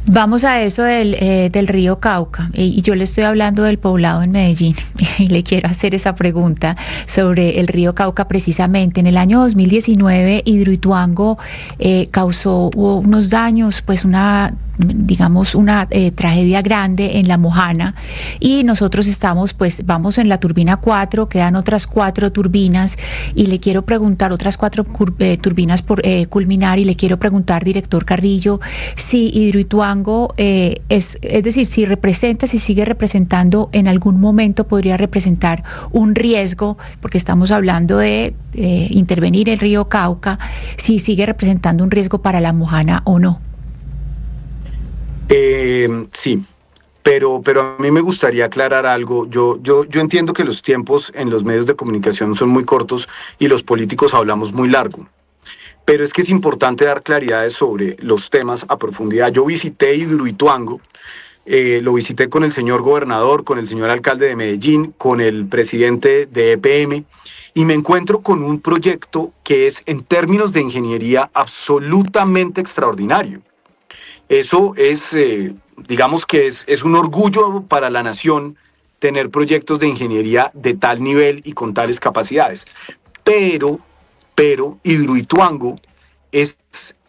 Vamos a eso del río Cauca, y yo le estoy hablando del poblado en Medellín y le quiero hacer esa pregunta sobre el río Cauca precisamente. En el año 2019 Hidroituango causó unos daños, pues una tragedia grande en La Mojana, y nosotros vamos en la turbina 4, quedan otras 4 turbinas, y le quiero preguntar, otras 4 turbinas por culminar, y le quiero preguntar, director Carrillo, si Hidroituango es decir, si sigue representando, en algún momento podría representar un riesgo, porque estamos hablando de intervenir el río Cauca, si sigue representando un riesgo para La Mojana o no. Sí, pero a mí me gustaría aclarar algo. Yo entiendo que los tiempos en los medios de comunicación son muy cortos y los políticos hablamos muy largo, pero es que es importante dar claridades sobre los temas a profundidad. Yo visité Hidroituango, lo visité con el señor gobernador, con el señor alcalde de Medellín, con el presidente de EPM, y me encuentro con un proyecto que es, en términos de ingeniería, absolutamente extraordinario. Eso es, digamos que es un orgullo para la nación tener proyectos de ingeniería de tal nivel y con tales capacidades. Pero Hidroituango es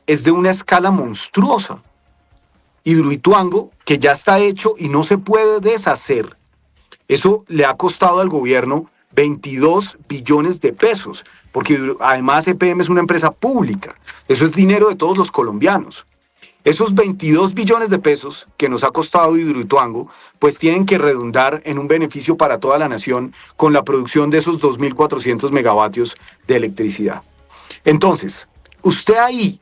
de una escala monstruosa. Hidroituango, que ya está hecho y no se puede deshacer, eso le ha costado al gobierno 22 billones de pesos, porque además EPM es una empresa pública, eso es dinero de todos los colombianos. Esos 22 billones de pesos que nos ha costado Hidroituango, pues tienen que redundar en un beneficio para toda la nación con la producción de esos 2.400 megavatios de electricidad. Entonces, usted ahí,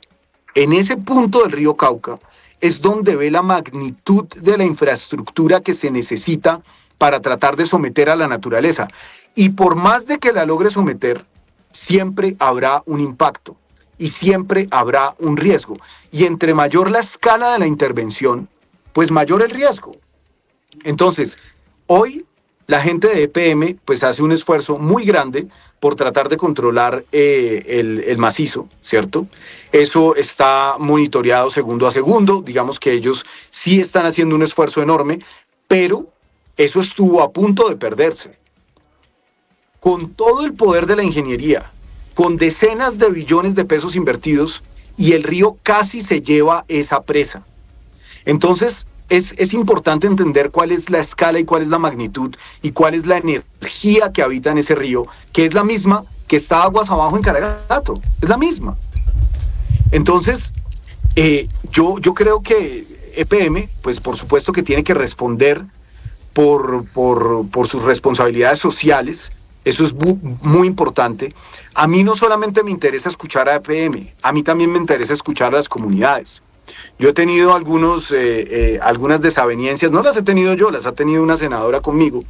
en ese punto del río Cauca, es donde ve la magnitud de la infraestructura que se necesita para tratar de someter a la naturaleza. Y por más de que la logre someter, siempre habrá un impacto. Y siempre habrá un riesgo. Y entre mayor la escala de la intervención, pues mayor el riesgo. Entonces, hoy la gente de EPM pues hace un esfuerzo muy grande por tratar de controlar el macizo, ¿cierto? Eso está monitoreado segundo a segundo. Digamos que ellos sí están haciendo un esfuerzo enorme, pero eso estuvo a punto de perderse. Con todo el poder de la ingeniería, con decenas de billones de pesos invertidos, y el río casi se lleva esa presa. Entonces, es importante entender cuál es la escala y cuál es la magnitud y cuál es la energía que habita en ese río, que es la misma que está aguas abajo en Caragato, es la misma. Entonces, yo creo que EPM, pues por supuesto que tiene que responder por sus responsabilidades sociales. Eso es muy importante. A mí no solamente me interesa escuchar a EPM, a mí también me interesa escuchar a las comunidades. Yo he tenido algunas desavenencias, no las he tenido yo, las ha tenido una senadora conmigo,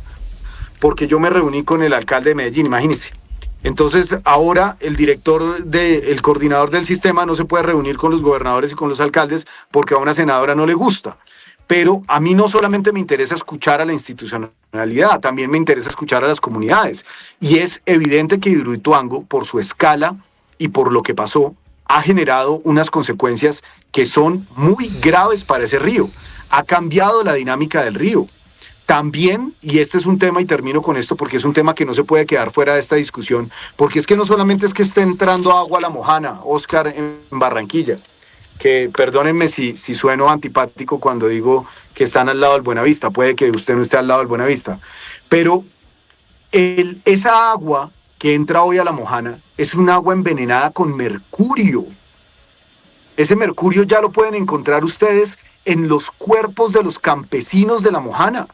porque yo me reuní con el alcalde de Medellín, imagínense. Entonces ahora el coordinador del sistema no se puede reunir con los gobernadores y con los alcaldes porque a una senadora no le gusta. Pero a mí no solamente me interesa escuchar a la institucionalidad, también me interesa escuchar a las comunidades. Y es evidente que Hidroituango, por su escala y por lo que pasó, ha generado unas consecuencias que son muy graves para ese río. Ha cambiado la dinámica del río. También, y este es un tema, y termino con esto porque es un tema que no se puede quedar fuera de esta discusión, porque es que no solamente es que esté entrando agua a la Mojana, Oscar, en Barranquilla, que perdónenme si sueno antipático cuando digo que están al lado del Buenavista, puede que usted no esté al lado del Buenavista, pero esa agua que entra hoy a la Mojana es un agua envenenada con mercurio. Ese mercurio ya lo pueden encontrar ustedes en los cuerpos de los campesinos de la Mojana.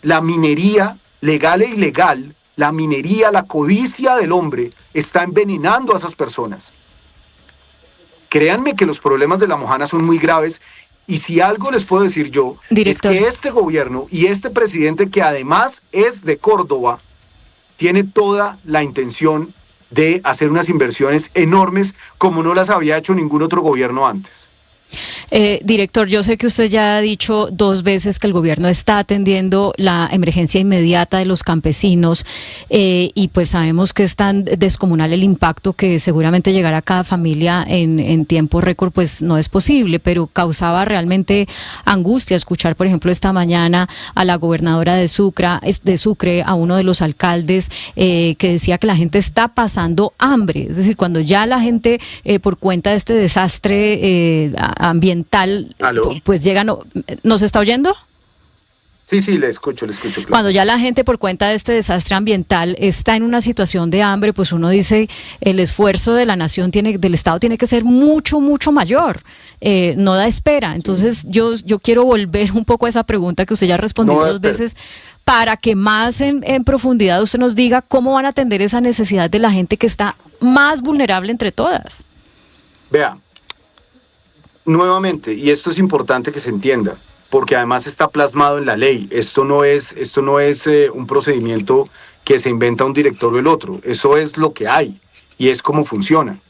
La minería, legal e ilegal, la minería, la codicia del hombre, está envenenando a esas personas. Créanme que los problemas de la Mojana son muy graves, y si algo les puedo decir yo, Director, es que este gobierno y este presidente, que además es de Córdoba, tiene toda la intención de hacer unas inversiones enormes como no las había hecho ningún otro gobierno antes. Director, yo sé que usted ya ha dicho 2 veces que el gobierno está atendiendo la emergencia inmediata de los campesinos, y pues sabemos que es tan descomunal el impacto que seguramente llegar a cada familia en tiempo récord pues no es posible, pero causaba realmente angustia escuchar, por ejemplo, esta mañana a la gobernadora de Sucre, a uno de los alcaldes, que decía que la gente está pasando hambre. Es decir, cuando ya la gente por cuenta de este desastre ambiental, pues llegan. ¿Nos está oyendo? Sí, le escucho. Claro. Cuando ya la gente por cuenta de este desastre ambiental está en una situación de hambre, pues uno dice, el esfuerzo de la nación del Estado tiene que ser mucho, mucho mayor. No da espera. Entonces yo quiero volver un poco a esa pregunta que usted ya respondió 2 veces, para que más en profundidad usted nos diga cómo van a atender esa necesidad de la gente que está más vulnerable entre todas. Vea, nuevamente, y esto es importante que se entienda, porque además está plasmado en la ley. Esto no es un procedimiento que se inventa un director o el otro. Eso es lo que hay y es cómo funciona.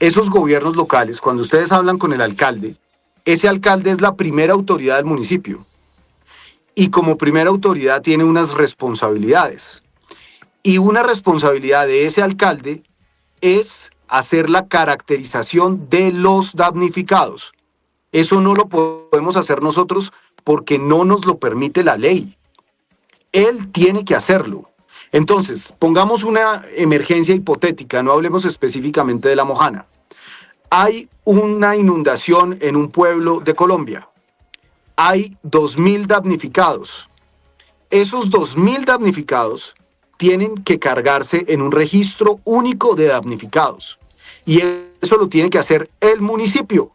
Esos gobiernos locales, cuando ustedes hablan con el alcalde, ese alcalde es la primera autoridad del municipio y como primera autoridad tiene unas responsabilidades. Y una responsabilidad de ese alcalde es hacer la caracterización de los damnificados. Eso no lo podemos hacer nosotros porque no nos lo permite la ley. Él tiene que hacerlo. Entonces, pongamos una emergencia hipotética, no hablemos específicamente de la Mojana. Hay una inundación en un pueblo de Colombia. Hay 2.000 damnificados. Esos 2.000 damnificados tienen que cargarse en un registro único de damnificados. Y eso lo tiene que hacer el municipio.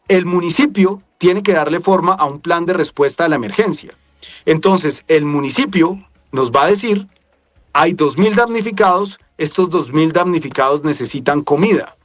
El municipio tiene que darle forma a un plan de respuesta a la emergencia. Entonces, el municipio nos va a decir, hay 2.000 damnificados, estos 2.000 damnificados necesitan comida.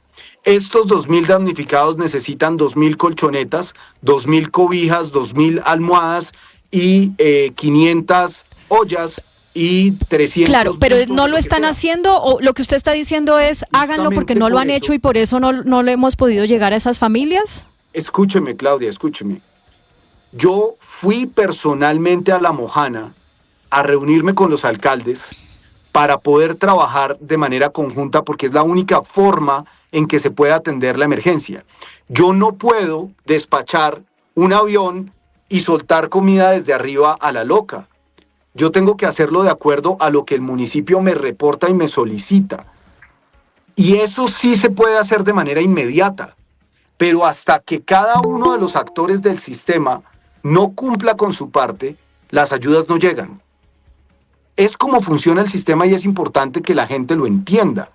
Estos 2.000 damnificados necesitan 2.000 colchonetas, 2.000 cobijas, 2.000 almohadas y 500 ollas y 300... Claro, pero no lo están haciendo, o lo que usted está diciendo es, háganlo porque no lo han hecho y por eso no le hemos podido llegar a esas familias. Escúcheme, Claudia, escúcheme. Yo fui personalmente a La Mojana a reunirme con los alcaldes para poder trabajar de manera conjunta porque es la única forma en que se puede atender la emergencia. Yo no puedo despachar un avión y soltar comida desde arriba a la loca. Yo tengo que hacerlo de acuerdo a lo que el municipio me reporta y me solicita. Y eso sí se puede hacer de manera inmediata. Pero hasta que cada uno de los actores del sistema no cumpla con su parte, las ayudas no llegan. Es como funciona el sistema y es importante que la gente lo entienda.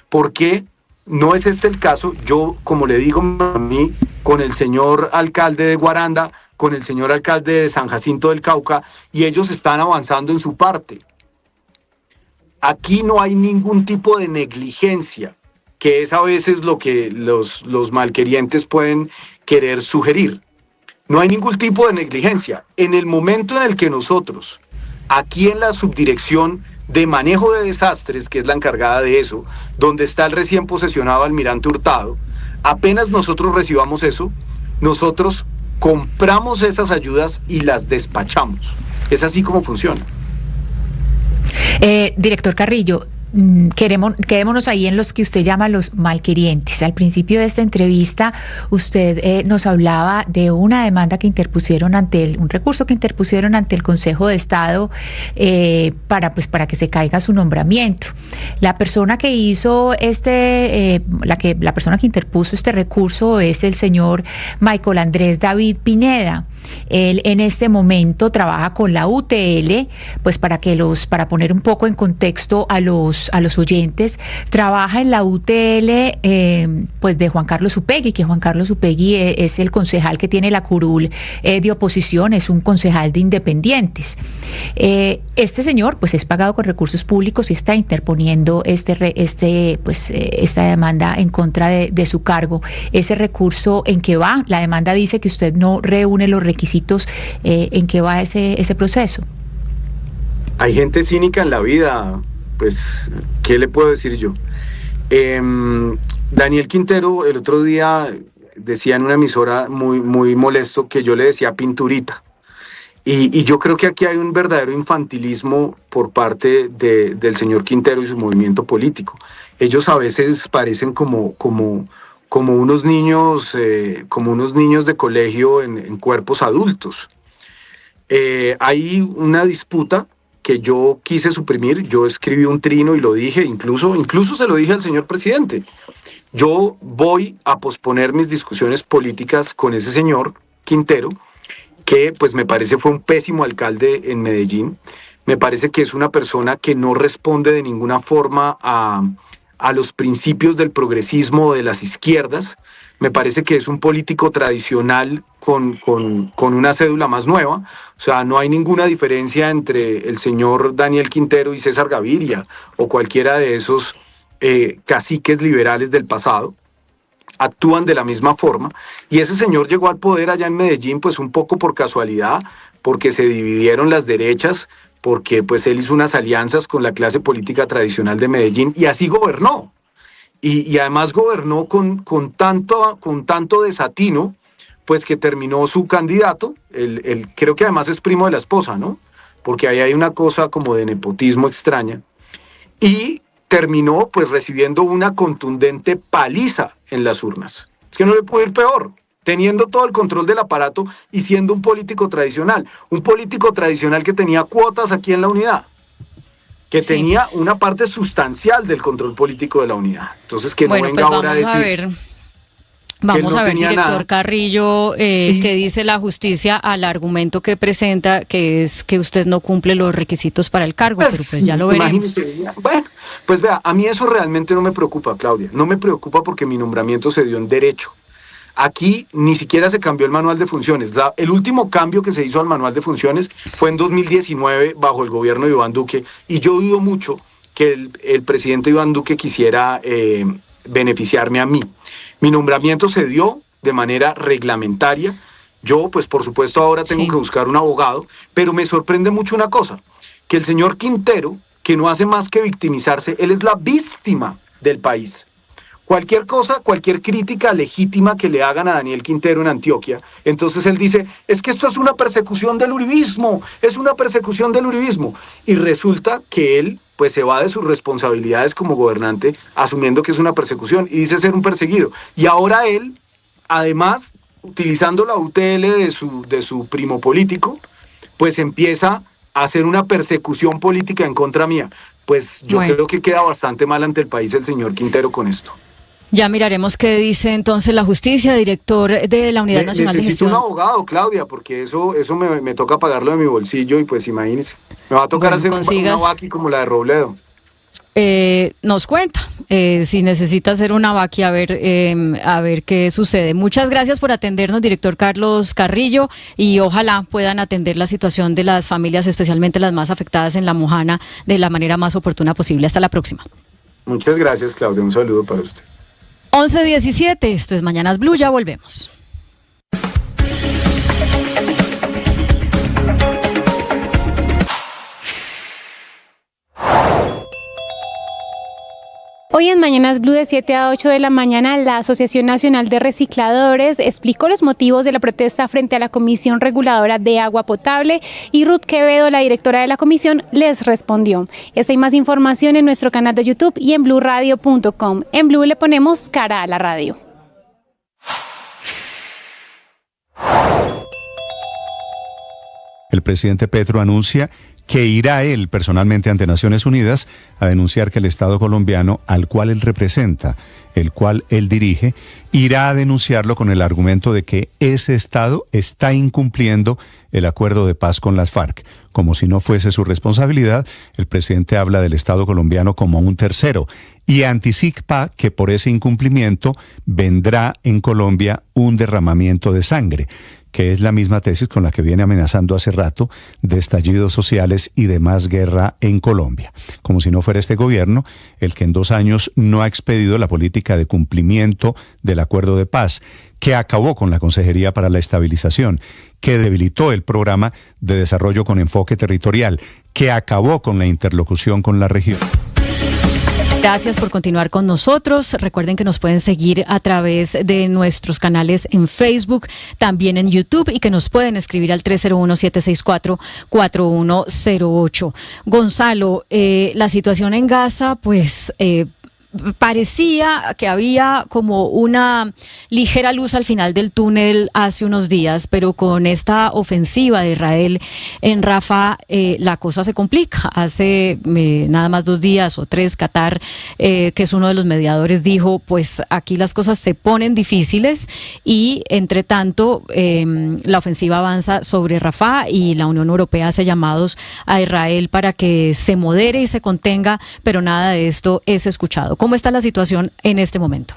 Porque no es este el caso. Yo, como le digo a mí, con el señor alcalde de Guaranda, con el señor alcalde de San Jacinto del Cauca, y ellos están avanzando en su parte. Aquí no hay ningún tipo de negligencia, que es a veces lo que los malquerientes pueden querer sugerir. No hay ningún tipo de negligencia. En el momento en el que nosotros, aquí en la subdirección de manejo de desastres, que es la encargada de eso, donde está el recién posesionado almirante Hurtado, apenas nosotros recibamos eso, nosotros compramos esas ayudas y las despachamos. Es así como funciona. Director Carrillo, quedémonos ahí en los que usted llama los malquerientes. Al principio de esta entrevista, usted nos hablaba de una demanda que interpusieron un recurso que interpusieron ante el Consejo de Estado para que se caiga su nombramiento. La persona que hizo la persona que interpuso este recurso es el señor Michael Andrés David Pineda. Él en este momento trabaja con la UTL, pues para poner un poco en contexto a los oyentes, trabaja en la UTL pues de Juan Carlos Upegui, que Juan Carlos Upegui es el concejal que tiene la curul de oposición, es un concejal de independientes. Este señor pues es pagado con recursos públicos y está interponiendo esta demanda en contra de su cargo. Ese recurso, ¿en qué va? La demanda dice que usted no reúne los requisitos. ¿En qué va ese proceso? Hay gente cínica en la vida, pues, ¿qué le puedo decir yo? Daniel Quintero el otro día decía en una emisora muy, muy molesto que yo le decía pinturita. Y yo creo que aquí hay un verdadero infantilismo por parte del señor Quintero y su movimiento político. Ellos a veces parecen como unos niños de colegio en cuerpos adultos. Hay una disputa que yo quise suprimir. Yo escribí un trino y lo dije, incluso se lo dije al señor presidente. Yo voy a posponer mis discusiones políticas con ese señor Quintero, que pues me parece fue un pésimo alcalde en Medellín. Me parece que es una persona que no responde de ninguna forma a los principios del progresismo o de las izquierdas. Me parece que es un político tradicional con una cédula más nueva. O sea, no hay ninguna diferencia entre el señor Daniel Quintero y César Gaviria o cualquiera de esos caciques liberales del pasado. Actúan de la misma forma. Y ese señor llegó al poder allá en Medellín pues un poco por casualidad, porque se dividieron las derechas, porque pues él hizo unas alianzas con la clase política tradicional de Medellín y así gobernó. Y además gobernó con tanto desatino, pues que terminó su candidato, creo que además es primo de la esposa, ¿no? Porque ahí hay una cosa como de nepotismo extraña, y terminó pues recibiendo una contundente paliza en las urnas. Es que no le puede ir peor, teniendo todo el control del aparato y siendo un político tradicional que tenía cuotas aquí en la unidad, que sí tenía una parte sustancial del control político de la unidad. Entonces, que no venga pues ahora a decir... Vamos a ver, director Carrillo, qué dice la justicia al argumento que presenta, que es que usted no cumple los requisitos para el cargo, pero pues ya lo veremos. Bueno, pues vea, a mí eso realmente no me preocupa, Claudia. No me preocupa porque mi nombramiento se dio en derecho. Aquí ni siquiera se cambió el manual de funciones. El último cambio que se hizo al manual de funciones fue en 2019 bajo el gobierno de Iván Duque, y yo dudo mucho que el presidente Iván Duque quisiera beneficiarme a mí. Mi nombramiento se dio de manera reglamentaria. Yo, pues por supuesto ahora tengo que buscar un abogado, pero me sorprende mucho una cosa, que el señor Quintero, que no hace más que victimizarse, él es la víctima del país. Cualquier cosa, cualquier crítica legítima que le hagan a Daniel Quintero en Antioquia, entonces él dice, es que esto es una persecución del uribismo, es una persecución del uribismo. Y resulta que él pues se va de sus responsabilidades como gobernante, asumiendo que es una persecución, y dice ser un perseguido. Y ahora él, además, utilizando la UTL de su primo político, pues empieza a hacer una persecución política en contra mía. Pues yo creo que queda bastante mal ante el país el señor Quintero con esto. Ya miraremos qué dice entonces la justicia, director de la Unidad Nacional de Gestión. Necesito un abogado, Claudia, porque eso me toca pagarlo de mi bolsillo, y pues imagínese, me va a tocar hacer una vaqui como la de Robledo. Nos cuenta si necesita hacer una vaqui, a ver qué sucede. Muchas gracias por atendernos, director Carlos Carrillo, y ojalá puedan atender la situación de las familias, especialmente las más afectadas en La Mojana, de la manera más oportuna posible. Hasta la próxima. Muchas gracias, Claudia, un saludo para usted. 11:17, esto es Mañanas Blue, ya volvemos. Hoy en Mañanas Blue de 7 a 8 de la mañana, la Asociación Nacional de Recicladores explicó los motivos de la protesta frente a la Comisión Reguladora de Agua Potable y Ruth Quevedo, la directora de la comisión, les respondió. Esta y más información en nuestro canal de YouTube y en bluradio.com. En Blue le ponemos cara a la radio. El presidente Petro anuncia que irá él personalmente ante Naciones Unidas a denunciar que el Estado colombiano, al cual él representa, el cual él dirige, irá a denunciarlo con el argumento de que ese Estado está incumpliendo el acuerdo de paz con las FARC. Como si no fuese su responsabilidad, el presidente habla del Estado colombiano como un tercero y anticipa que por ese incumplimiento vendrá en Colombia un derramamiento de sangre, que es la misma tesis con la que viene amenazando hace rato de estallidos sociales y de más guerra en Colombia. Como si no fuera este gobierno el que en 2 años no ha expedido la política de cumplimiento del acuerdo de paz, que acabó con la Consejería para la Estabilización, que debilitó el programa de desarrollo con enfoque territorial, que acabó con la interlocución con la región. Gracias por continuar con nosotros. Recuerden que nos pueden seguir a través de nuestros canales en Facebook, también en YouTube, y que nos pueden escribir al 301-764-4108. Gonzalo, la situación en Gaza, pues parecía que había como una ligera luz al final del túnel hace unos días, pero con esta ofensiva de Israel en Rafah, la cosa se complica. Hace nada más 2 días o 3, Qatar, que es uno de los mediadores, dijo, pues aquí las cosas se ponen difíciles y entre tanto la ofensiva avanza sobre Rafah y la Unión Europea hace llamados a Israel para que se modere y se contenga, pero nada de esto es escuchado. ¿Cómo está la situación en este momento?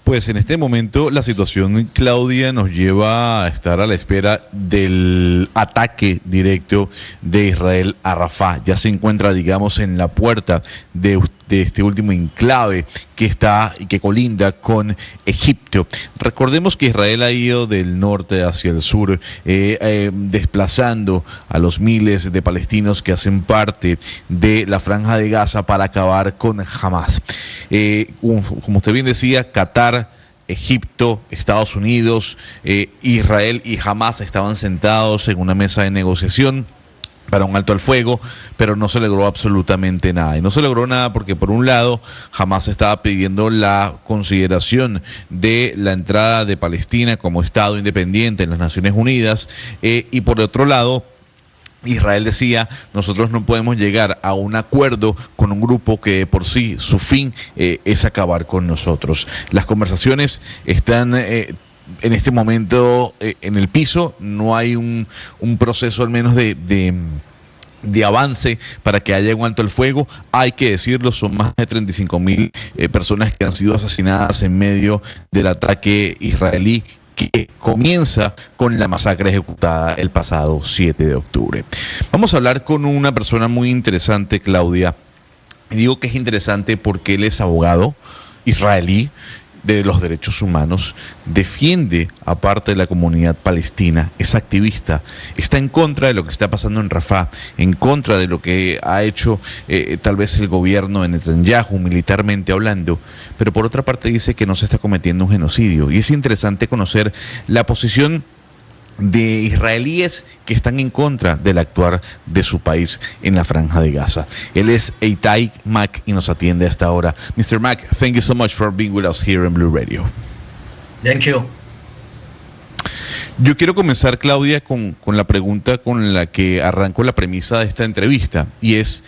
Pues en este momento la situación, Claudia, nos lleva a estar a la espera del ataque directo de Israel a Rafah. Ya se encuentra, digamos, en la puerta de este último enclave que está y que colinda con Egipto. Recordemos que Israel ha ido del norte hacia el sur, desplazando a los miles de palestinos que hacen parte de la Franja de Gaza para acabar con Hamas. Como usted bien decía, Qatar, Egipto, Estados Unidos, Israel y Hamas estaban sentados en una mesa de negociación para un alto al fuego, pero no se logró absolutamente nada. Y no se logró nada porque, por un lado, Hamas estaba pidiendo la consideración de la entrada de Palestina como Estado independiente en las Naciones Unidas, y por otro lado, Israel decía, nosotros no podemos llegar a un acuerdo con un grupo que de por sí su fin es acabar con nosotros. Las conversaciones están en este momento en el piso, no hay un proceso al menos de avance para que haya un alto el fuego. Hay que decirlo, son más de 35.000 personas que han sido asesinadas en medio del ataque israelí que comienza con la masacre ejecutada el pasado 7 de octubre. Vamos a hablar con una persona muy interesante, Claudia. Y digo que es interesante porque él es abogado israelí de los derechos humanos, defiende a parte de la comunidad palestina, es activista, está en contra de lo que está pasando en Rafah, en contra de lo que ha hecho tal vez el gobierno de Netanyahu militarmente hablando, pero por otra parte dice que no se está cometiendo un genocidio. Y es interesante conocer la posición de israelíes que están en contra del actuar de su país en la Franja de Gaza. Él es Eitai Mack y nos atiende hasta ahora. Mr. Mack, thank you so much for being with us here in Blue Radio. Thank you. Yo quiero comenzar, Claudia, con la pregunta con la que arranco la premisa de esta entrevista, y es,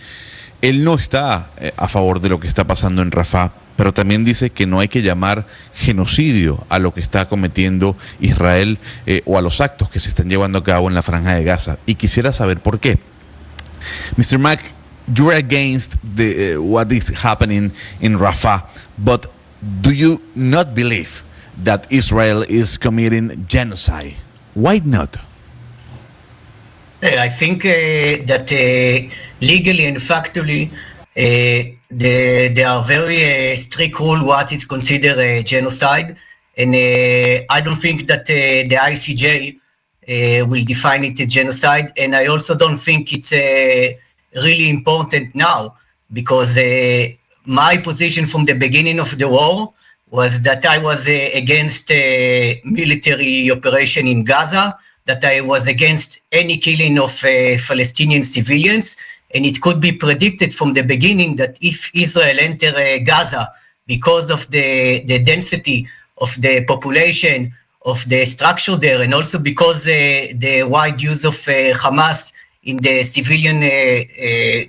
él no está a favor de lo que está pasando en Rafah, pero también dice que no hay que llamar genocidio a lo que está cometiendo Israel o a los actos que se están llevando a cabo en la Franja de Gaza. Y quisiera saber por qué. Mr. Mack, you're against what is happening in Rafah, but do you not believe that Israel is committing genocide? Why not? I think that legally and factually there are very strict rules what is considered a genocide, and I don't think that the ICJ will define it as genocide, and I also don't think it's really important now, because my position from the beginning of the war was that I was against military operation in Gaza, that I was against any killing of Palestinian civilians, and it could be predicted from the beginning that if Israel enter Gaza because of the density of the population, of the structure there, and also because the wide use of Hamas in the civilian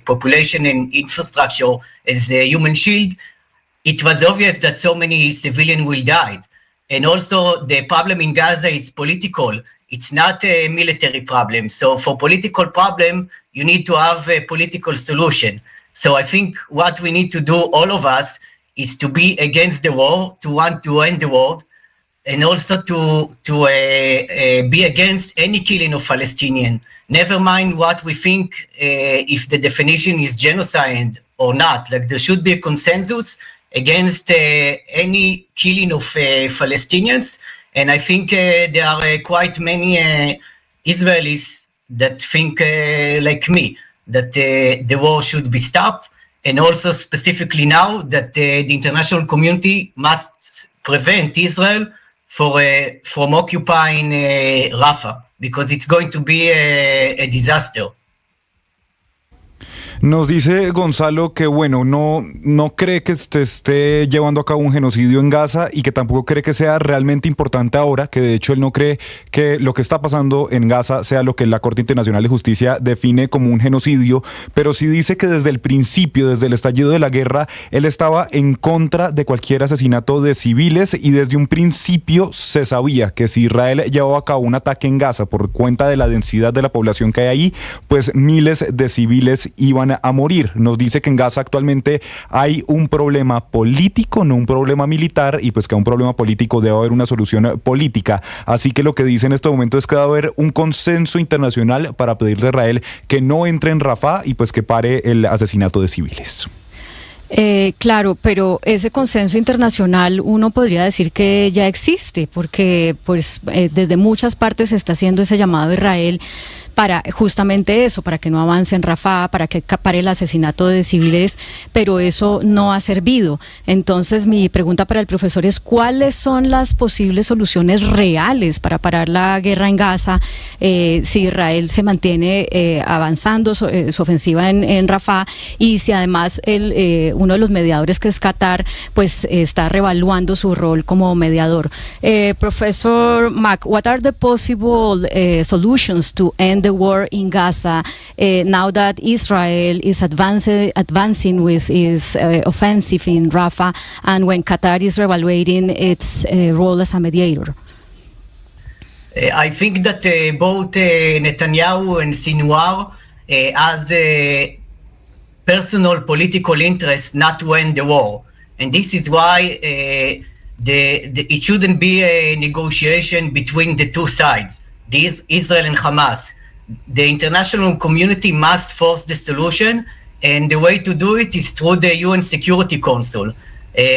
population and infrastructure as a human shield, it was obvious that so many civilians will die. And also the problem in Gaza is political. It's not a military problem. So for political problem, you need to have a political solution. So I think what we need to do, all of us, is to be against the war, to want to end the war, and also to be against any killing of Palestinian. Never mind what we think, if the definition is genocide or not. Like, there should be a consensus against any killing of Palestinians. And I think there are quite many Israelis that think like me, that the war should be stopped. And also specifically now that the international community must prevent Israel from occupying Rafah, because it's going to be a disaster. Nos dice Gonzalo que, bueno, no cree que se esté llevando a cabo un genocidio en Gaza y que tampoco cree que sea realmente importante ahora, que de hecho él no cree que lo que está pasando en Gaza sea lo que la Corte Internacional de Justicia define como un genocidio, pero sí dice que desde el principio, desde el estallido de la guerra, él estaba en contra de cualquier asesinato de civiles y desde un principio se sabía que si Israel llevaba a cabo un ataque en Gaza por cuenta de la densidad de la población que hay ahí, pues miles de civiles iban a morir. Nos dice que en Gaza actualmente hay un problema político, no un problema militar, y pues que a un problema político debe haber una solución política. Así que lo que dice en este momento es que debe haber un consenso internacional para pedirle a Israel que no entre en Rafah y pues que pare el asesinato de civiles. Claro, pero ese consenso internacional uno podría decir que ya existe, porque pues desde muchas partes se está haciendo ese llamado a Israel para justamente eso, para que no avance en Rafah, para que pare el asesinato de civiles, pero eso no ha servido. Entonces mi pregunta para el profesor es: ¿cuáles son las posibles soluciones reales para parar la guerra en Gaza si Israel se mantiene avanzando su ofensiva en Rafah, y si además uno de los mediadores, que es Qatar, pues está revaluando su rol como mediador? Professor Mack, what are the possible solutions to end the war in Gaza now that Israel is advancing with its offensive in Rafah, and when Qatar is reevaluating its role as a mediator? I think that both Netanyahu and Sinwar has a personal political interest not to end the war. And this is why it shouldn't be a negotiation between the two sides, Israel and Hamas. The international community must force the solution, and the way to do it is through the UN Security Council.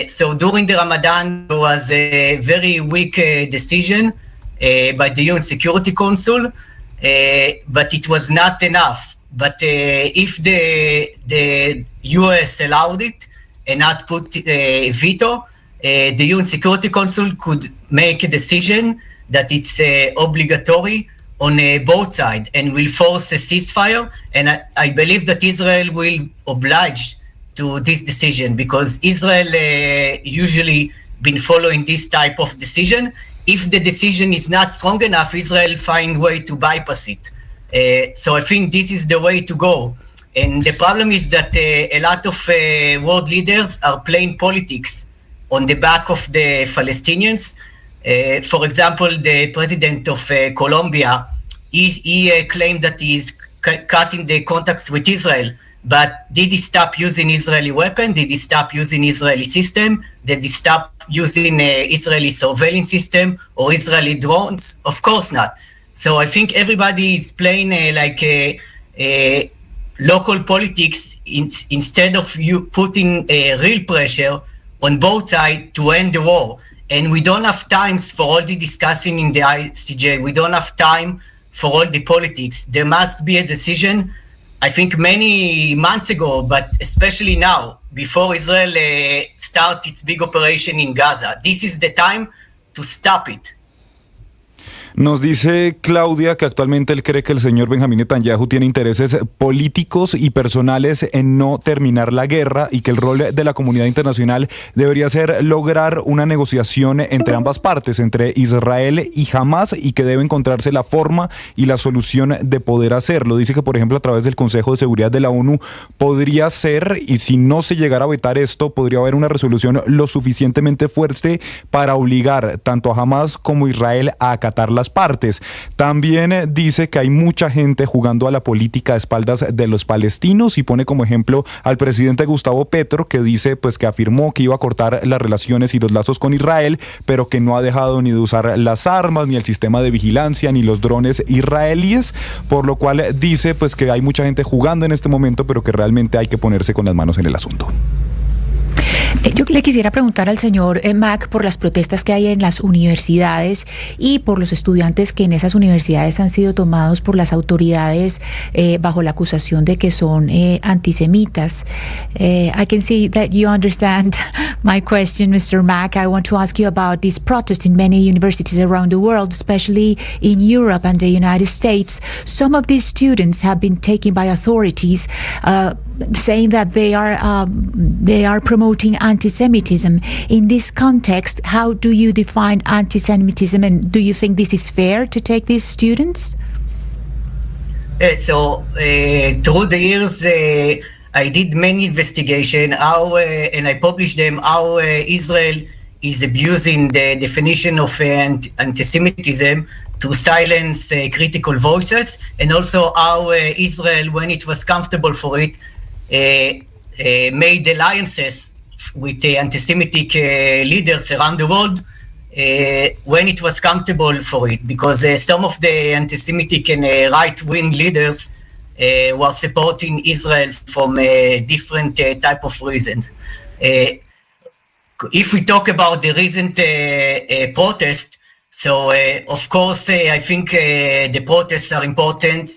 So during the Ramadan, there was a very weak decision by the UN Security Council, but it was not enough. But if the US allowed it and not put a veto, the UN Security Council could make a decision that it's obligatory on both sides and will force a ceasefire. And I believe that Israel will oblige to this decision, because Israel usually been following this type of decision. If the decision is not strong enough, Israel find way to bypass it. So I think this is the way to go. And the problem is that a lot of world leaders are playing politics on the back of the Palestinians. For example, the president of Colombia, he claimed that he is cutting the contacts with Israel, but did he stop using Israeli weapons? Did he stop using Israeli system? Did he stop using Israeli surveillance system or Israeli drones? Of course not. So I think everybody is playing local politics instead of you putting real pressure on both sides to end the war. And we don't have time for all the discussing in the ICJ. We don't have time for all the politics. There must be a decision I think many months ago, but especially now, before Israel starts its big operation in Gaza. This is the time to stop it. Nos dice Claudia que actualmente él cree que el señor Benjamín Netanyahu tiene intereses políticos y personales en no terminar la guerra y que el rol de la comunidad internacional debería ser lograr una negociación entre ambas partes, entre Israel y Hamás, y que debe encontrarse la forma y la solución de poder hacerlo. Dice que, por ejemplo, a través del Consejo de Seguridad de la ONU podría ser, y si no se llegara a vetar esto, podría haber una resolución lo suficientemente fuerte para obligar tanto a Hamás como a Israel a acatar las partes. También dice que hay mucha gente jugando a la política a espaldas de los palestinos y pone como ejemplo al presidente Gustavo Petro, que dice pues que afirmó que iba a cortar las relaciones y los lazos con Israel, pero que no ha dejado ni de usar las armas, ni el sistema de vigilancia, ni los drones israelíes, por lo cual dice pues que hay mucha gente jugando en este momento, pero que realmente hay que ponerse con las manos en el asunto. Yo le quisiera preguntar al señor Mac por las protestas que hay en las universidades y por los estudiantes que en esas universidades han sido tomados por las autoridades bajo la acusación de que son antisemitas. I can see that you understand my question, Mr. Mac. I want to ask you about these protests in many universities around the world, especially in Europe and the United States. Some of these students have been taken by authorities saying that they are promoting anti-Semitism. In this context, how do you define anti-Semitism, and do you think this is fair to take these students? Through the years, I did many investigations, and I published them, how Israel is abusing the definition of anti-Semitism to silence critical voices, and also how Israel, when it was comfortable for it, made alliances with anti-Semitic leaders around the world when it was comfortable for it, because some of the anti-Semitic and right-wing leaders were supporting Israel from different type of reasons. If we talk about the recent protest, so of course I think the protests are important,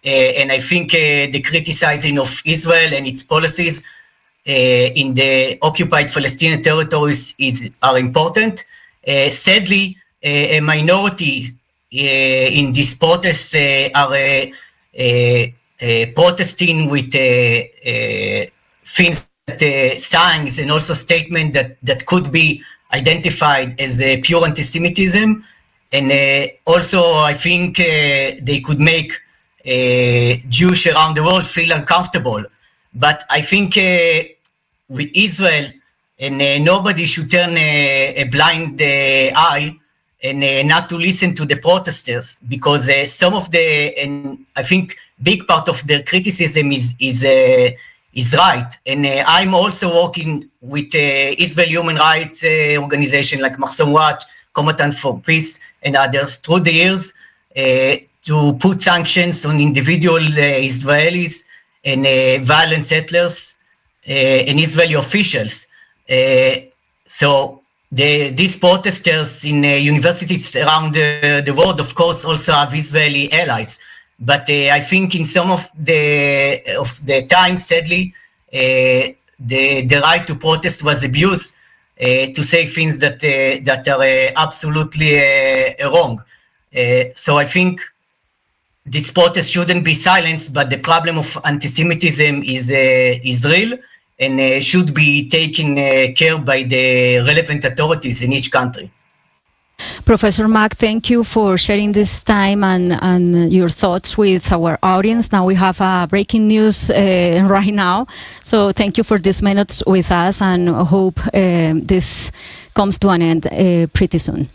and I think the criticizing of Israel and its policies in the occupied Palestinian territories are important. Sadly, a minority in these protests are protesting with things, signs, and also statements that could be identified as pure anti-Semitism. And also, I think they could make Jews around the world feel uncomfortable. But I think with Israel, and nobody should turn a blind eye and not to listen to the protesters, because some of and I think big part of their criticism is right. And I'm also working with Israel human rights organization like Mahsom Watch, Combatant for Peace, and others through the years to put sanctions on individual Israelis and violent settlers and Israeli officials. So these protesters in universities around the world, of course, also have Israeli allies. But I think in some of the times, sadly, the right to protest was abused to say things that are absolutely wrong. So I think this protest shouldn't be silenced, but the problem of anti-Semitism is real and should be taken care by the relevant authorities in each country. Professor Mac, thank you for sharing this time and your thoughts with our audience. Now we have breaking news right now. So thank you for these minutes with us, and hope this comes to an end pretty soon.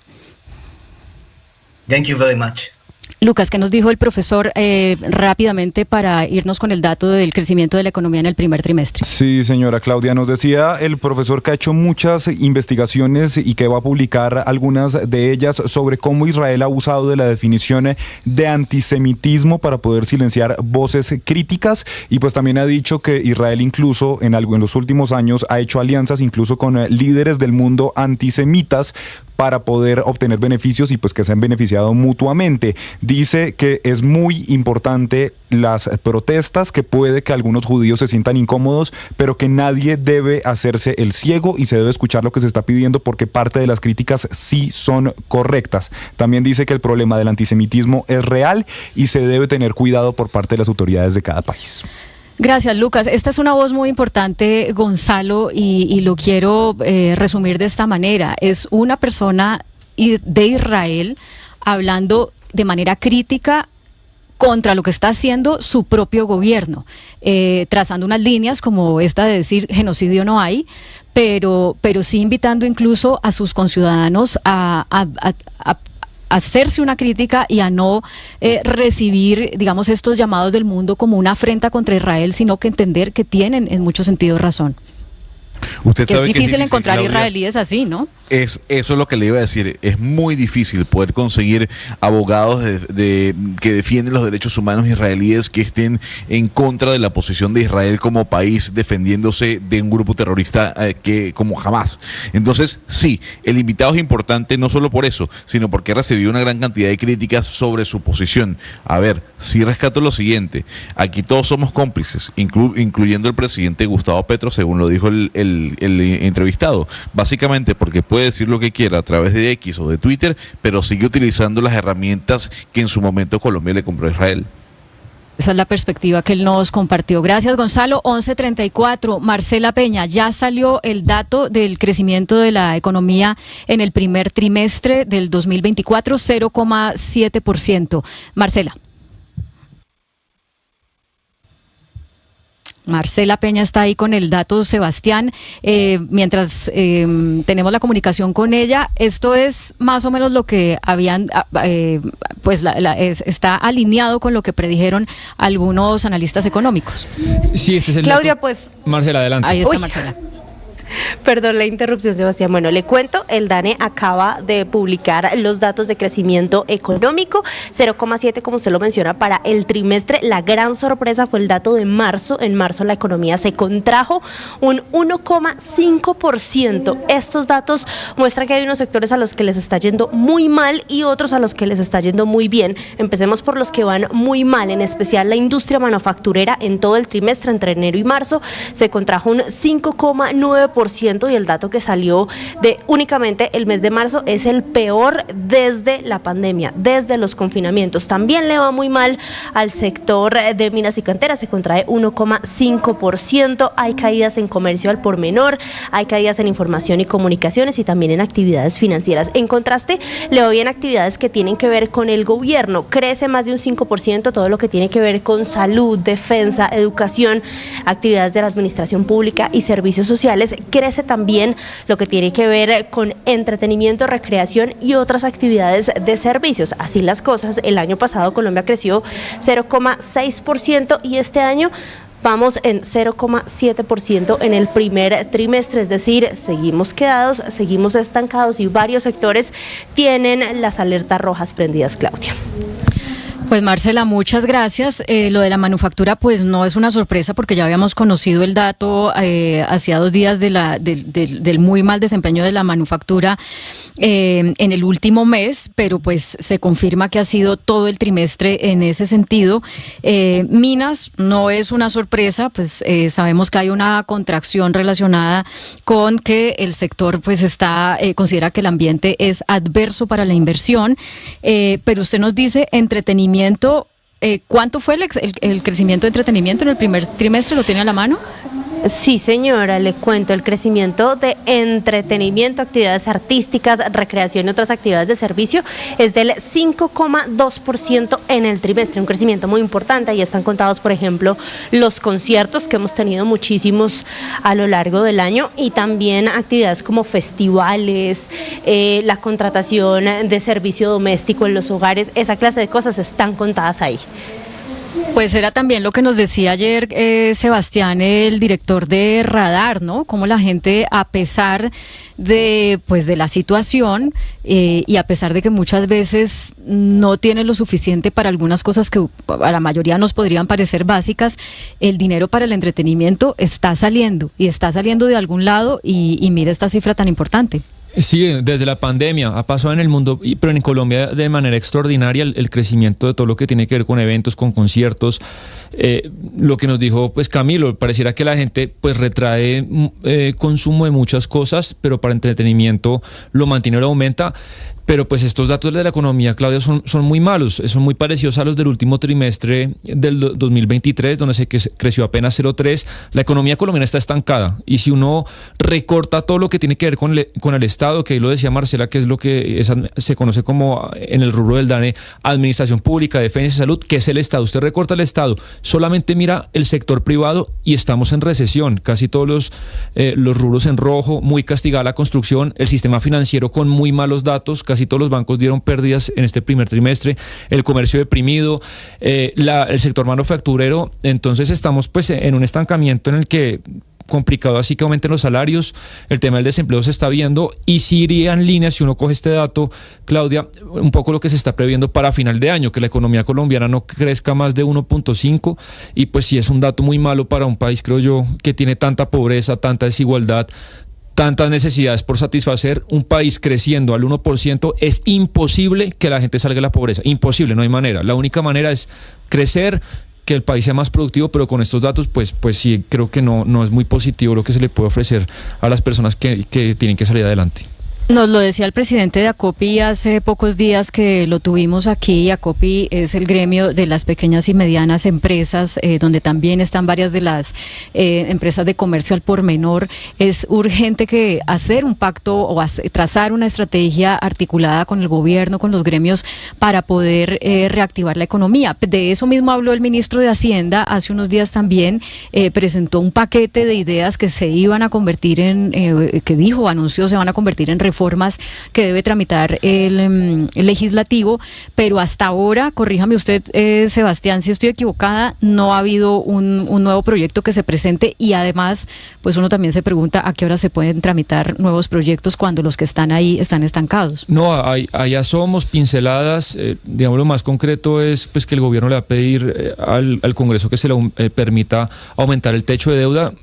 Thank you very much. Lucas, ¿qué nos dijo el profesor rápidamente para irnos con el dato del crecimiento de la economía en el primer trimestre? Sí, señora Claudia, nos decía el profesor que ha hecho muchas investigaciones y que va a publicar algunas de ellas sobre cómo Israel ha usado de la definición de antisemitismo para poder silenciar voces críticas, y pues también ha dicho que Israel incluso en los últimos años ha hecho alianzas incluso con líderes del mundo antisemitas para poder obtener beneficios y pues que se han beneficiado mutuamente. Dice que es muy importante las protestas, que puede que algunos judíos se sientan incómodos, pero que nadie debe hacerse el ciego y se debe escuchar lo que se está pidiendo porque parte de las críticas sí son correctas. También dice que el problema del antisemitismo es real y se debe tener cuidado por parte de las autoridades de cada país. Gracias, Lucas. Esta es una voz muy importante, Gonzalo, y lo quiero resumir de esta manera. Es una persona de Israel hablando de manera crítica contra lo que está haciendo su propio gobierno, trazando unas líneas como esta de decir genocidio no hay, pero sí invitando incluso a sus conciudadanos a hacerse una crítica y a no recibir, digamos, estos llamados del mundo como una afrenta contra Israel, sino que entender que tienen en muchos sentidos razón. Usted sabe es difícil que encontrar Claudia, israelíes así, ¿no? Eso es lo que le iba a decir. Es muy difícil poder conseguir abogados que defienden los derechos humanos israelíes que estén en contra de la posición de Israel como país defendiéndose de un grupo terrorista como Hamas. Entonces, sí, el invitado es importante no solo por eso, sino porque ha recibido una gran cantidad de críticas sobre su posición. A ver, sí rescato lo siguiente. Aquí todos somos cómplices, incluyendo el presidente Gustavo Petro, según lo dijo el entrevistado. Básicamente porque puede decir lo que quiera a través de X o de Twitter, pero sigue utilizando las herramientas que en su momento Colombia le compró a Israel. Esa es la perspectiva que él nos compartió. Gracias, Gonzalo. 11:34. Marcela Peña, ya salió el dato del crecimiento de la economía en el primer trimestre del 2024, 0,7%. Marcela Peña está ahí con el dato, Sebastián. Mientras tenemos la comunicación con ella, esto es más o menos lo que habían, está alineado con lo que predijeron algunos analistas económicos. Sí, este es el Claudia, dato. pues. Marcela, adelante. Ahí está. Uy. Marcela. Perdón la interrupción, Sebastián. Bueno, le cuento, el DANE acaba de publicar los datos de crecimiento económico, 0,7 como usted lo menciona para el trimestre. La gran sorpresa fue el dato de marzo. En marzo la economía se contrajo un 1,5%. Estos datos muestran que hay unos sectores a los que les está yendo muy mal y otros a los que les está yendo muy bien. Empecemos por los que van muy mal, en especial la industria manufacturera. En todo el trimestre, entre enero y marzo, se contrajo un 5,9%. Y el dato que salió de únicamente el mes de marzo es el peor desde la pandemia, desde los confinamientos. También le va muy mal al sector de minas y canteras, se contrae 1,5%. Hay caídas en comercio al por menor, hay caídas en información y comunicaciones y también en actividades financieras. En contraste, le va bien actividades que tienen que ver con el gobierno. Crece más de un 5% todo lo que tiene que ver con salud, defensa, educación, actividades de la administración pública y servicios sociales. Crece también lo que tiene que ver con entretenimiento, recreación y otras actividades de servicios. Así las cosas, el año pasado Colombia creció 0,6% y este año vamos en 0,7% en el primer trimestre, es decir, seguimos quedados, seguimos estancados y varios sectores tienen las alertas rojas prendidas, Claudia. Pues Marcela, muchas gracias. Lo de la manufactura pues no es una sorpresa porque ya habíamos conocido el dato hacía 2 días del muy mal desempeño de la manufactura en el último mes, pero pues se confirma que ha sido todo el trimestre en ese sentido. Minas no es una sorpresa, pues sabemos que hay una contracción relacionada con que el sector pues considera que el ambiente es adverso para la inversión, pero usted nos dice entretenimiento. ¿Cuánto fue el crecimiento de entretenimiento en el primer trimestre? ¿Lo tiene a la mano? Sí, señora, le cuento, el crecimiento de entretenimiento, actividades artísticas, recreación y otras actividades de servicio es del 5,2% en el trimestre, un crecimiento muy importante. Ahí están contados, por ejemplo, los conciertos, que hemos tenido muchísimos a lo largo del año, y también actividades como festivales, la contratación de servicio doméstico en los hogares, esa clase de cosas están contadas ahí. Pues era también lo que nos decía ayer Sebastián, el director de Radar, ¿no? Cómo la gente, a pesar de la situación y a pesar de que muchas veces no tiene lo suficiente para algunas cosas que a la mayoría nos podrían parecer básicas, el dinero para el entretenimiento está saliendo y está saliendo de algún lado y mira esta cifra tan importante. Sí, desde la pandemia ha pasado en el mundo, pero en Colombia de manera extraordinaria el crecimiento de todo lo que tiene que ver con eventos, con conciertos. Lo que nos dijo pues Camilo, pareciera que la gente pues retrae consumo de muchas cosas, pero para entretenimiento lo mantiene o lo aumenta. Pero pues estos datos de la economía, Claudia, son muy malos, son muy parecidos a los del último trimestre del 2023, donde se creció apenas 0,3%. La economía colombiana está estancada, y si uno recorta todo lo que tiene que ver con el Estado, que ahí lo decía Marcela, que es lo que se conoce como en el rubro del DANE, Administración Pública, Defensa y Salud, que es el Estado. Usted recorta el Estado, solamente mira el sector privado y estamos en recesión, casi todos los rubros en rojo, muy castigada la construcción, el sistema financiero con muy malos datos, casi todos los bancos dieron pérdidas en este primer trimestre, el comercio deprimido, el sector manufacturero. Entonces estamos pues en un estancamiento en el que complicado así que aumenten los salarios, el tema del desempleo se está viendo, y si iría en línea, si uno coge este dato, Claudia, un poco lo que se está previendo para final de año, que la economía colombiana no crezca más de 1.5, y pues sí es un dato muy malo para un país, creo yo, que tiene tanta pobreza, tanta desigualdad, tantas necesidades por satisfacer. Un país creciendo al 1%, es imposible que la gente salga de la pobreza, imposible, no hay manera. La única manera es crecer, que el país sea más productivo, pero con estos datos pues sí, creo que no es muy positivo lo que se le puede ofrecer a las personas que tienen que salir adelante. Nos lo decía el presidente de ACOPI hace pocos días que lo tuvimos aquí. ACOPI es el gremio de las pequeñas y medianas empresas, donde también están varias de las empresas de comercio al por menor. Es urgente que hacer un pacto o trazar una estrategia articulada con el gobierno, con los gremios, para poder reactivar la economía. De eso mismo habló el ministro de Hacienda hace unos días también. Presentó un paquete de ideas que se iban a convertir anunció se van a convertir en reformas que debe tramitar el legislativo, pero hasta ahora, corríjame usted, Sebastián, si estoy equivocada, no ha habido un nuevo proyecto que se presente, y además, pues uno también se pregunta a qué hora se pueden tramitar nuevos proyectos cuando los que están ahí están estancados. No, allá somos pinceladas, digamos, lo más concreto es pues que el gobierno le va a pedir al Congreso que se le permita aumentar el techo de deuda.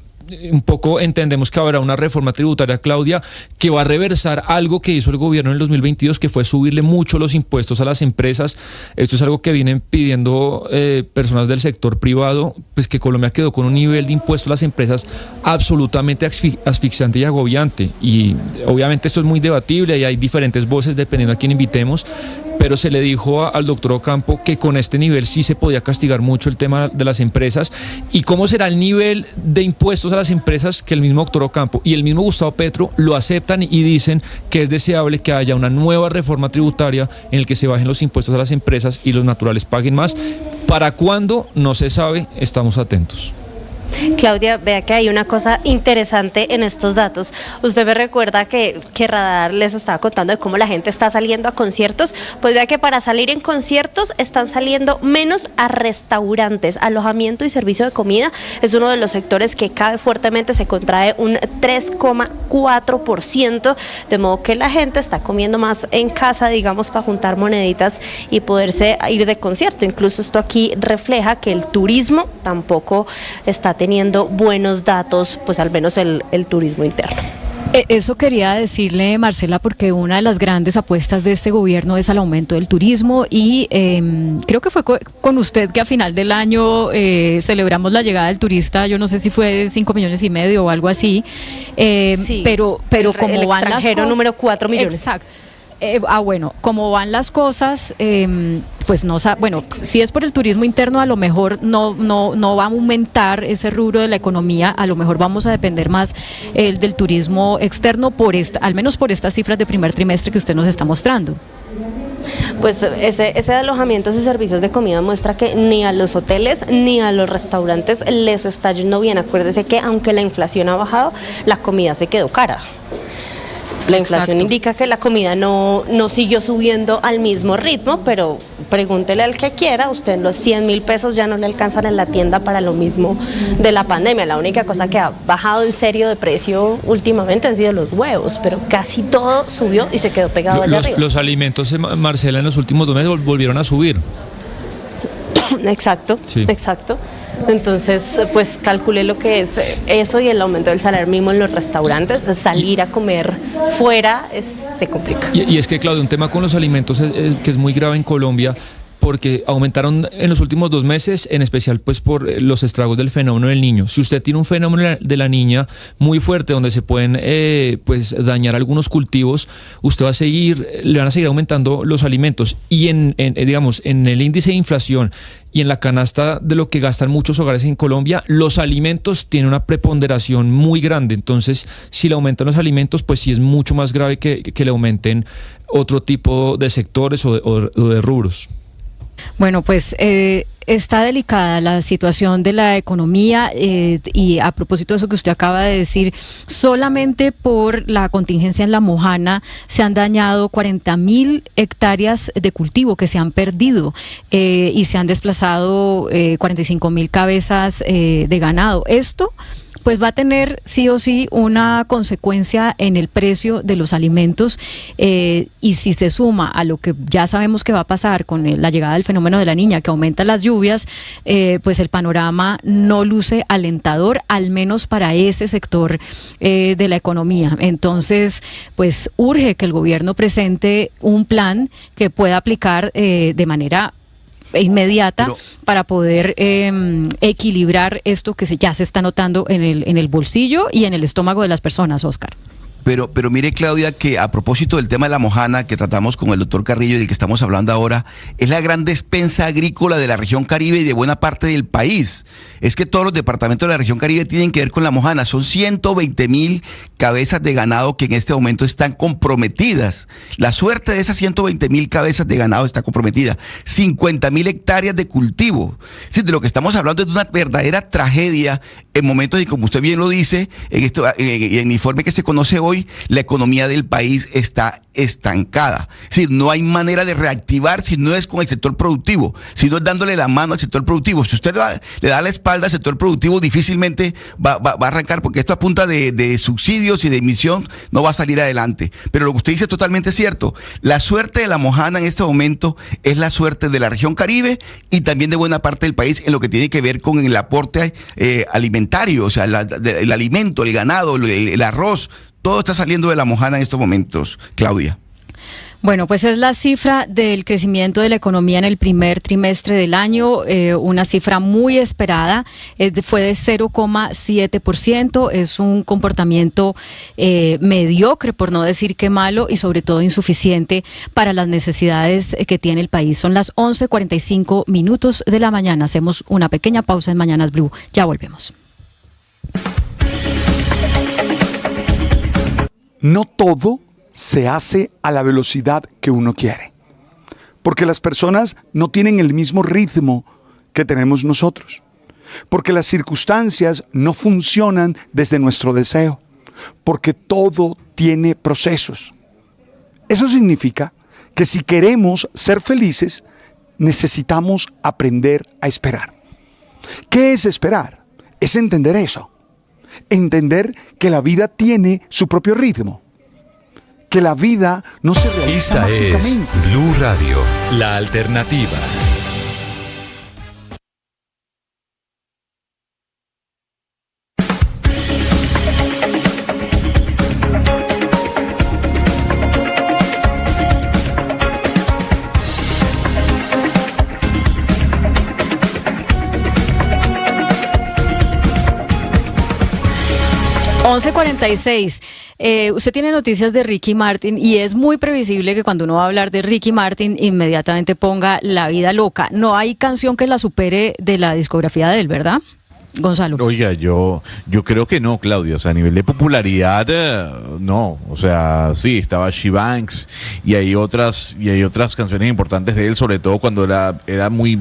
Un poco entendemos que habrá una reforma tributaria, Claudia, que va a reversar algo que hizo el gobierno en el 2022, que fue subirle mucho los impuestos a las empresas. Esto es algo que vienen pidiendo personas del sector privado, pues que Colombia quedó con un nivel de impuestos a las empresas absolutamente asfixiante y agobiante. Y obviamente esto es muy debatible y hay diferentes voces dependiendo a quién invitemos, pero se le dijo al doctor Ocampo que con este nivel sí se podía castigar mucho el tema de las empresas. ¿Y cómo será el nivel de impuestos a las empresas? Que el mismo doctor Ocampo y el mismo Gustavo Petro lo aceptan y dicen que es deseable que haya una nueva reforma tributaria en el que se bajen los impuestos a las empresas y los naturales paguen más. ¿Para cuándo? No se sabe, estamos atentos. Claudia, vea que hay una cosa interesante en estos datos. Usted me recuerda que Radar les estaba contando de cómo la gente está saliendo a conciertos. Pues vea que para salir en conciertos están saliendo menos a restaurantes. Alojamiento y servicio de comida es uno de los sectores que cae fuertemente, se contrae un 3,4%, de modo que la gente está comiendo más en casa, digamos, para juntar moneditas y poderse ir de concierto. Incluso esto aquí refleja que el turismo tampoco está teniendo buenos datos, pues al menos el turismo interno. Eso quería decirle, Marcela, porque una de las grandes apuestas de este gobierno es al aumento del turismo, y creo que fue con usted que a final del año celebramos la llegada del turista. Yo no sé si fue 5,5 millones o algo así, sí, pero como van las cosas, número 4 millones. Exacto. Bueno, como van las cosas, pues no, bueno, si es por el turismo interno, a lo mejor no va a aumentar ese rubro de la economía, a lo mejor vamos a depender más del turismo externo, al menos por estas cifras de primer trimestre que usted nos está mostrando. Pues ese alojamientos y servicios de comida muestra que ni a los hoteles ni a los restaurantes les está yendo bien. Acuérdese que aunque la inflación ha bajado, la comida se quedó cara. La inflación Exacto. indica que la comida no siguió subiendo al mismo ritmo, pero pregúntele al que quiera, usted los 100,000 pesos ya no le alcanzan en la tienda para lo mismo de la pandemia. La única cosa que ha bajado en serio de precio últimamente han sido los huevos, pero casi todo subió y se quedó pegado allá arriba. Los alimentos, Marcela, en los últimos 2 meses volvieron a subir. Exacto, Sí. exacto. Entonces, pues calculé lo que es eso y el aumento del salario mínimo en los restaurantes. Salir a comer fuera se complica. Y es que, Claudia, un tema con los alimentos que es muy grave en Colombia, porque aumentaron en los últimos 2 meses, en especial pues por los estragos del fenómeno del niño. Si usted tiene un fenómeno de la niña muy fuerte, donde se pueden pues dañar algunos cultivos, le van a seguir aumentando los alimentos. Y digamos, en el índice de inflación y en la canasta de lo que gastan muchos hogares en Colombia, los alimentos tienen una preponderación muy grande. Entonces, si le aumentan los alimentos, pues sí es mucho más grave que le aumenten otro tipo de sectores o de rubros. Bueno, pues está delicada la situación de la economía y a propósito de eso que usted acaba de decir, solamente por la contingencia en La Mojana se han dañado 40.000 hectáreas de cultivo que se han perdido y se han desplazado 45.000 cabezas de ganado. Esto pues va a tener sí o sí una consecuencia en el precio de los alimentos y si se suma a lo que ya sabemos que va a pasar con la llegada del fenómeno de la niña, que aumenta las lluvias, pues el panorama no luce alentador, al menos para ese sector de la economía. Entonces, pues urge que el gobierno presente un plan que pueda aplicar de manera inmediata para poder equilibrar esto que ya se está notando en el bolsillo y en el estómago de las personas, Oscar. Pero mire, Claudia, que a propósito del tema de la Mojana que tratamos con el doctor Carrillo y del que estamos hablando ahora, es la gran despensa agrícola de la región Caribe y de buena parte del país. Es que todos los departamentos de la región Caribe tienen que ver con la Mojana. Son 120.000 cabezas de ganado que en este momento están comprometidas. La suerte de esas 120.000 cabezas de ganado está comprometida. 50.000 hectáreas de cultivo. Sí, de lo que estamos hablando es de una verdadera tragedia en momentos, y como usted bien lo dice, en el informe que se conoce hoy, la economía del país está estancada. Es decir, no hay manera de reactivar si no es con el sector productivo, si no es dándole la mano al sector productivo. Si usted le da la espalda al sector productivo, difícilmente va a arrancar, porque esto a punta de subsidios y de emisión no va a salir adelante. Pero lo que usted dice es totalmente cierto. La suerte de la Mojana en este momento es la suerte de la región Caribe y también de buena parte del país en lo que tiene que ver con el aporte alimentario, o sea, el alimento, el ganado, el arroz. Todo está saliendo de la Mojana en estos momentos, Claudia. Bueno, pues es la cifra del crecimiento de la economía en el primer trimestre del año, una cifra muy esperada, fue de 0,7%, es un comportamiento mediocre, por no decir que malo, y sobre todo insuficiente para las necesidades que tiene el país. Son las 11:45 de la mañana, hacemos una pequeña pausa en Mañanas Blue, ya volvemos. No todo se hace a la velocidad que uno quiere, porque las personas no tienen el mismo ritmo que tenemos nosotros, porque las circunstancias no funcionan desde nuestro deseo, porque todo tiene procesos. Eso significa que si queremos ser felices, necesitamos aprender a esperar. ¿Qué es esperar? Es entender eso. Entender que la vida tiene su propio ritmo, que la vida no se realiza mágicamente. Esta es Blue Radio, la alternativa. (11:46). Usted tiene noticias de Ricky Martin y es muy previsible que cuando uno va a hablar de Ricky Martin inmediatamente ponga La Vida Loca. No hay canción que la supere de la discografía de él, ¿verdad, Gonzalo? Oiga, yo creo que no, Claudia. O sea, a nivel de popularidad, no. O sea, sí, estaba She Banks y hay otras canciones importantes de él, sobre todo cuando estaba muy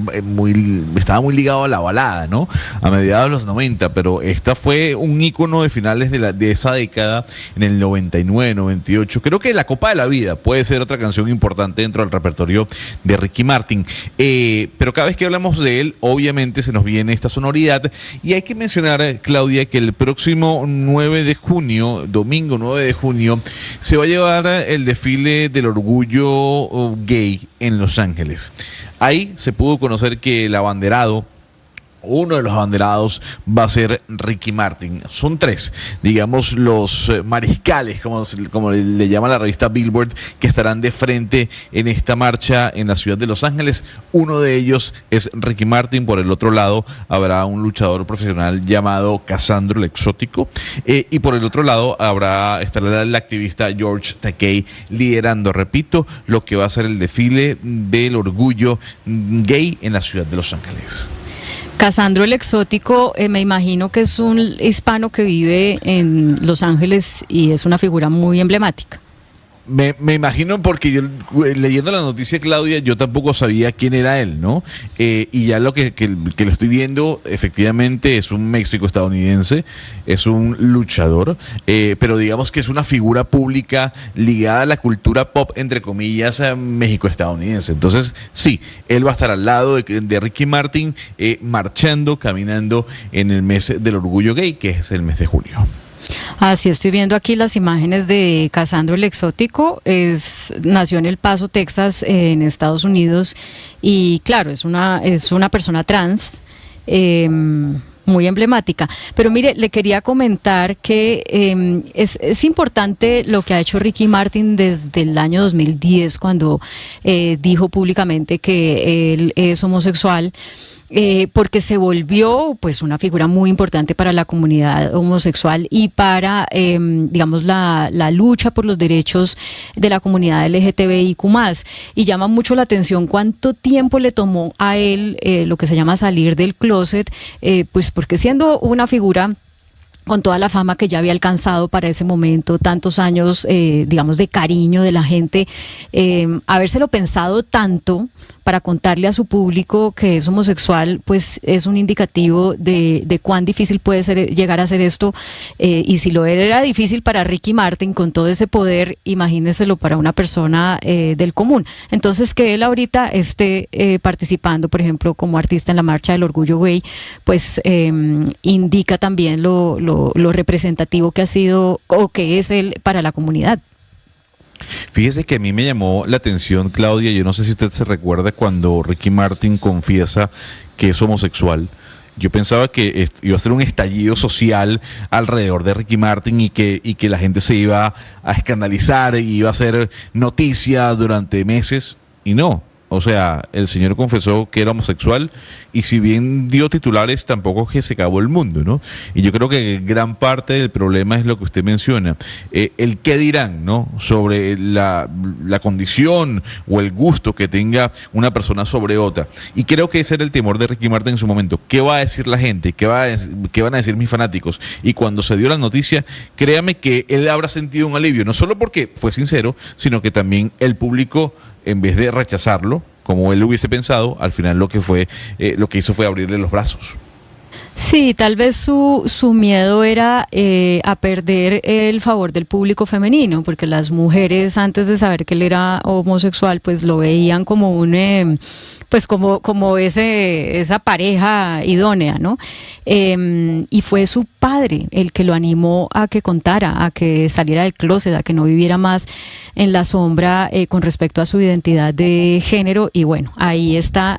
ligado a la balada, ¿no? A mediados de los 90, pero esta fue un ícono de finales de esa década, en el 99, 98. Creo que La Copa de la Vida puede ser otra canción importante dentro del repertorio de Ricky Martin. Pero cada vez que hablamos de él, obviamente se nos viene esta sonoridad. Y hay que mencionar, Claudia, que el próximo 9 de junio, domingo 9 de junio, se va a llevar el desfile del orgullo gay en Los Ángeles. Ahí se pudo conocer que el abanderado uno de los abanderados va a ser Ricky Martin. Son 3, digamos, los mariscales, como le llama la revista Billboard, que estarán de frente en esta marcha en la ciudad de Los Ángeles. Uno de ellos es Ricky Martin. Por el otro lado habrá un luchador profesional llamado Casandro el Exótico, y por el otro lado estará el activista George Takei liderando, repito, lo que va a ser el desfile del orgullo gay en la ciudad de Los Ángeles. Casandro el Exótico, me imagino que es un hispano que vive en Los Ángeles y es una figura muy emblemática. Me imagino, porque yo leyendo la noticia, Claudia, yo tampoco sabía quién era él, ¿no? Y ya lo que lo estoy viendo, efectivamente es un México-estadounidense, es un luchador, pero digamos que es una figura pública ligada a la cultura pop, entre comillas, México-estadounidense. Entonces, sí, él va a estar al lado de Ricky Martin, marchando, caminando en el mes del orgullo gay, que es el mes de julio. Así estoy viendo aquí las imágenes de Casandro el Exótico. Nació en El Paso, Texas, en Estados Unidos, y claro, es una persona trans, muy emblemática. Pero mire, le quería comentar que es importante lo que ha hecho Ricky Martin desde el año 2010, cuando dijo públicamente que él es homosexual. Porque se volvió pues una figura muy importante para la comunidad homosexual y para digamos la lucha por los derechos de la comunidad LGTBIQ+, y llama mucho la atención cuánto tiempo le tomó a él lo que se llama salir del closet, pues porque siendo una figura con toda la fama que ya había alcanzado para ese momento, tantos años, digamos, de cariño de la gente, habérselo pensado tanto para contarle a su público que es homosexual, pues es un indicativo de cuán difícil puede ser llegar a ser esto, y si lo era difícil para Ricky Martin con todo ese poder, imagíneselo para una persona del común. Entonces, que él ahorita esté participando, por ejemplo, como artista en la Marcha del Orgullo Gay, pues indica también lo representativo que ha sido o que es él para la comunidad. Fíjese que a mí me llamó la atención, Claudia, yo no sé si usted se recuerda cuando Ricky Martin confiesa que es homosexual. Yo pensaba que iba a ser un estallido social alrededor de Ricky Martin y que la gente se iba a escandalizar y iba a ser noticia durante meses, y no. O sea, el señor confesó que era homosexual, y si bien dio titulares, tampoco es que se acabó el mundo, ¿no? Y yo creo que gran parte del problema es lo que usted menciona, el qué dirán, ¿no? Sobre la condición o el gusto que tenga una persona sobre otra. Y creo que ese era el temor de Ricky Martin en su momento. ¿Qué va a decir la gente? ¿Qué van a decir mis fanáticos? Y cuando se dio la noticia, créame que él habrá sentido un alivio, no solo porque fue sincero, sino que también el público, en vez de rechazarlo, como él lo hubiese pensado, al final lo que hizo fue abrirle los brazos. Sí, tal vez su miedo era a perder el favor del público femenino, porque las mujeres, antes de saber que él era homosexual, pues lo veían como pues como esa pareja idónea, ¿no? Y fue su padre el que lo animó a que contara, a que saliera del closet, a que no viviera más en la sombra con respecto a su identidad de género. Y bueno, ahí está,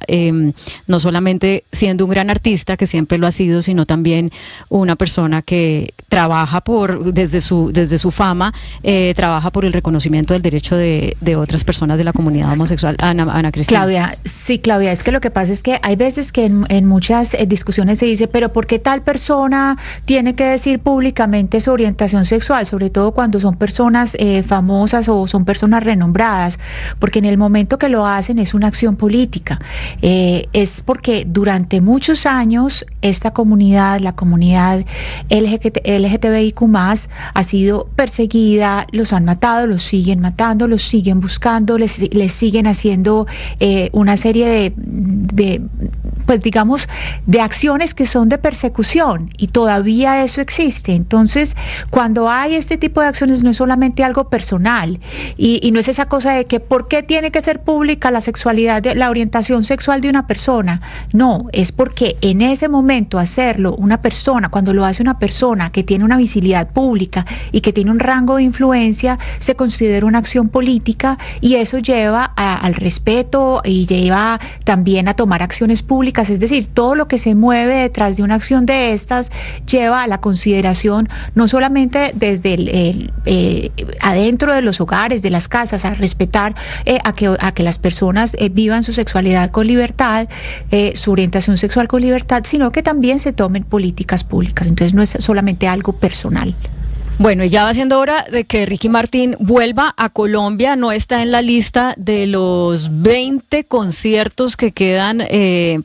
no solamente siendo un gran artista, que siempre lo ha sido, sino también una persona que trabaja desde su fama, trabaja por el reconocimiento del derecho de otras personas de la comunidad homosexual. Ana Cristina. Claudia, es que lo que pasa es que hay veces que en muchas discusiones se dice, pero ¿por qué tal persona tiene que decir públicamente su orientación sexual? Sobre todo cuando son personas famosas o son personas renombradas, porque en el momento que lo hacen es una acción política. Es porque durante muchos años esta comunidad, la comunidad LGTBIQ+, ha sido perseguida, los han matado, los siguen matando, los siguen buscando, les siguen haciendo una serie pues digamos, de acciones que son de persecución, y todavía eso existe. Entonces, cuando hay este tipo de acciones, no es solamente algo personal, y no es esa cosa de que ¿por qué tiene que ser pública la sexualidad, la orientación sexual de una persona? No, es porque en ese momento hacerlo una persona, cuando lo hace una persona que tiene una visibilidad pública y que tiene un rango de influencia, se considera una acción política, y eso lleva al respeto y lleva también a tomar acciones públicas, es decir, todo lo que se mueve detrás de una acción de estas lleva a la consideración no solamente desde adentro de los hogares, de las casas, a respetar a que las personas vivan su sexualidad con libertad, su orientación sexual con libertad, sino que también se tomen políticas públicas. Entonces no es solamente algo personal. Bueno, ya va siendo hora de que Ricky Martin vuelva a Colombia. No está en la lista de los 20 conciertos que quedan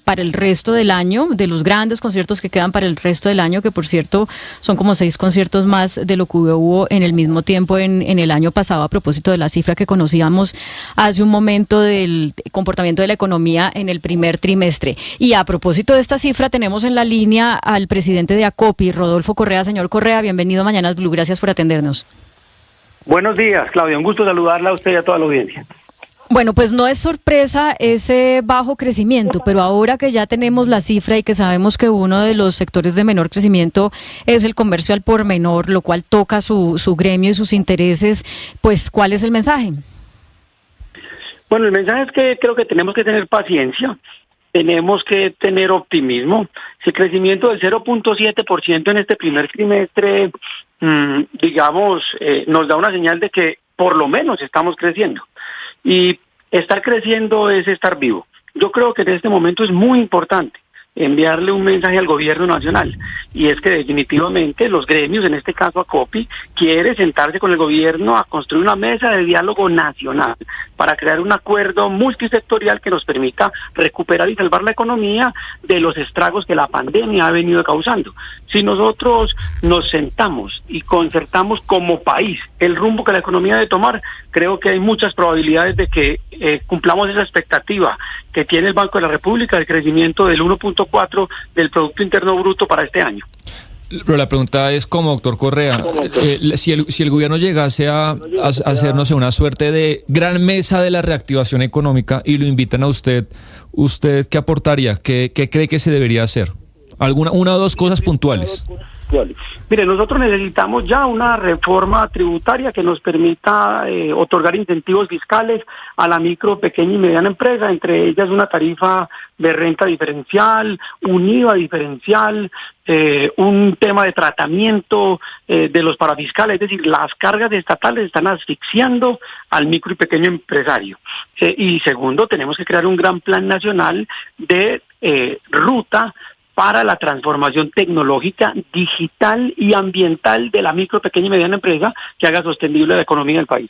para el resto del año, de los grandes conciertos que quedan para el resto del año, que por cierto son como 6 conciertos más de lo que hubo en el mismo tiempo en el año pasado, a propósito de la cifra que conocíamos hace un momento del comportamiento de la economía en el primer trimestre. Y a propósito de esta cifra, tenemos en la línea al presidente de ACOPI, Rodolfo Correa. Señor Correa, bienvenido a Mañanas Blue. Gracias por atendernos. Buenos días, Claudia. Un gusto saludarla a usted y a toda la audiencia. Bueno, pues no es sorpresa ese bajo crecimiento, pero ahora que ya tenemos la cifra y que sabemos que uno de los sectores de menor crecimiento es el comercio al por menor, lo cual toca su gremio y sus intereses, pues ¿cuál es el mensaje? Bueno, el mensaje es que creo que tenemos que tener paciencia. Tenemos que tener optimismo. Si el crecimiento del 0.7% en este primer trimestre, nos da una señal de que por lo menos estamos creciendo. Y estar creciendo es estar vivo. Yo creo que en este momento es muy importante enviarle un mensaje al gobierno nacional, y es que definitivamente los gremios, en este caso ACOPI, quiere sentarse con el gobierno a construir una mesa de diálogo nacional para crear un acuerdo multisectorial que nos permita recuperar y salvar la economía de los estragos que la pandemia ha venido causando. Si nosotros nos sentamos y concertamos como país el rumbo que la economía debe tomar, creo que hay muchas probabilidades de que cumplamos esa expectativa que tiene el Banco de la República del crecimiento del 1.4 del Producto Interno Bruto para este año. Pero la pregunta es, como doctor Correa, si el gobierno llegase a hacernos una suerte de gran mesa de la reactivación económica y lo invitan a ¿usted qué aportaría? ¿Qué cree que se debería hacer? Una o dos cosas puntuales. Mire, nosotros necesitamos ya una reforma tributaria que nos permita otorgar incentivos fiscales a la micro, pequeña y mediana empresa, entre ellas una tarifa de renta diferencial, un IVA diferencial, un tema de tratamiento de los parafiscales, es decir, las cargas estatales están asfixiando al micro y pequeño empresario. Y segundo, tenemos que crear un gran plan nacional de ruta para la transformación tecnológica, digital y ambiental de la micro, pequeña y mediana empresa que haga sostenible la economía del país.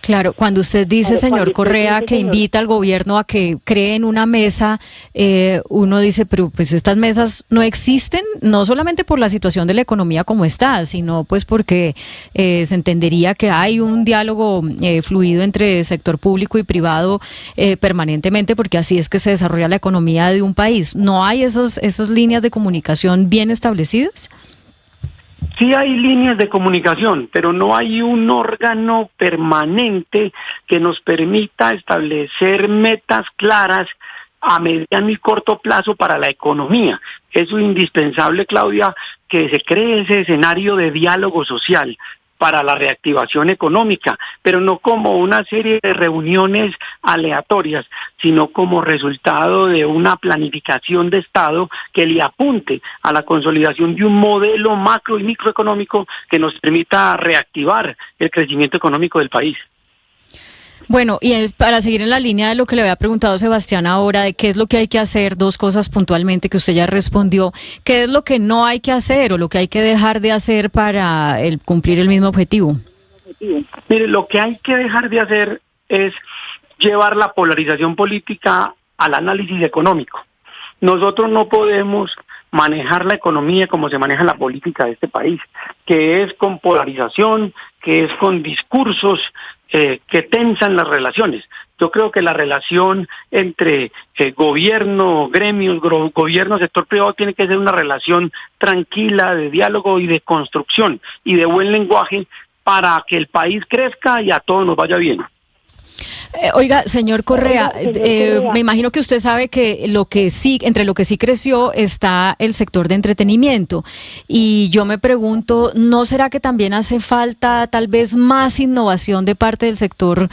Claro, cuando usted dice, señor Correa, que invita al gobierno a que creen una mesa, uno dice, pero pues estas mesas no existen, no solamente por la situación de la economía como está, sino pues porque se entendería que hay un diálogo fluido entre sector público y privado permanentemente, porque así es que se desarrolla la economía de un país. ¿No hay esas líneas de comunicación bien establecidas? Sí hay líneas de comunicación, pero no hay un órgano permanente que nos permita establecer metas claras a mediano y corto plazo para la economía. Es indispensable, Claudia, que se cree ese escenario de diálogo social para la reactivación económica, pero no como una serie de reuniones aleatorias, sino como resultado de una planificación de Estado que le apunte a la consolidación de un modelo macro y microeconómico que nos permita reactivar el crecimiento económico del país. Bueno, y para seguir en la línea de lo que le había preguntado Sebastián ahora, de qué es lo que hay que hacer, dos cosas puntualmente que usted ya respondió, qué es lo que no hay que hacer o lo que hay que dejar de hacer para cumplir el mismo objetivo. Mire, lo que hay que dejar de hacer es llevar la polarización política al análisis económico. Nosotros no podemos manejar la economía como se maneja la política de este país, que es con polarización, que es con discursos que tensan las relaciones. Yo creo que la relación entre gobierno, gremios, gobierno, sector privado tiene que ser una relación tranquila, de diálogo y de construcción y de buen lenguaje para que el país crezca y a todos nos vaya bien. Oiga, señor Correa, me imagino que usted sabe que entre lo que sí creció está el sector de entretenimiento. Y yo me pregunto, ¿no será que también hace falta tal vez más innovación de parte del sector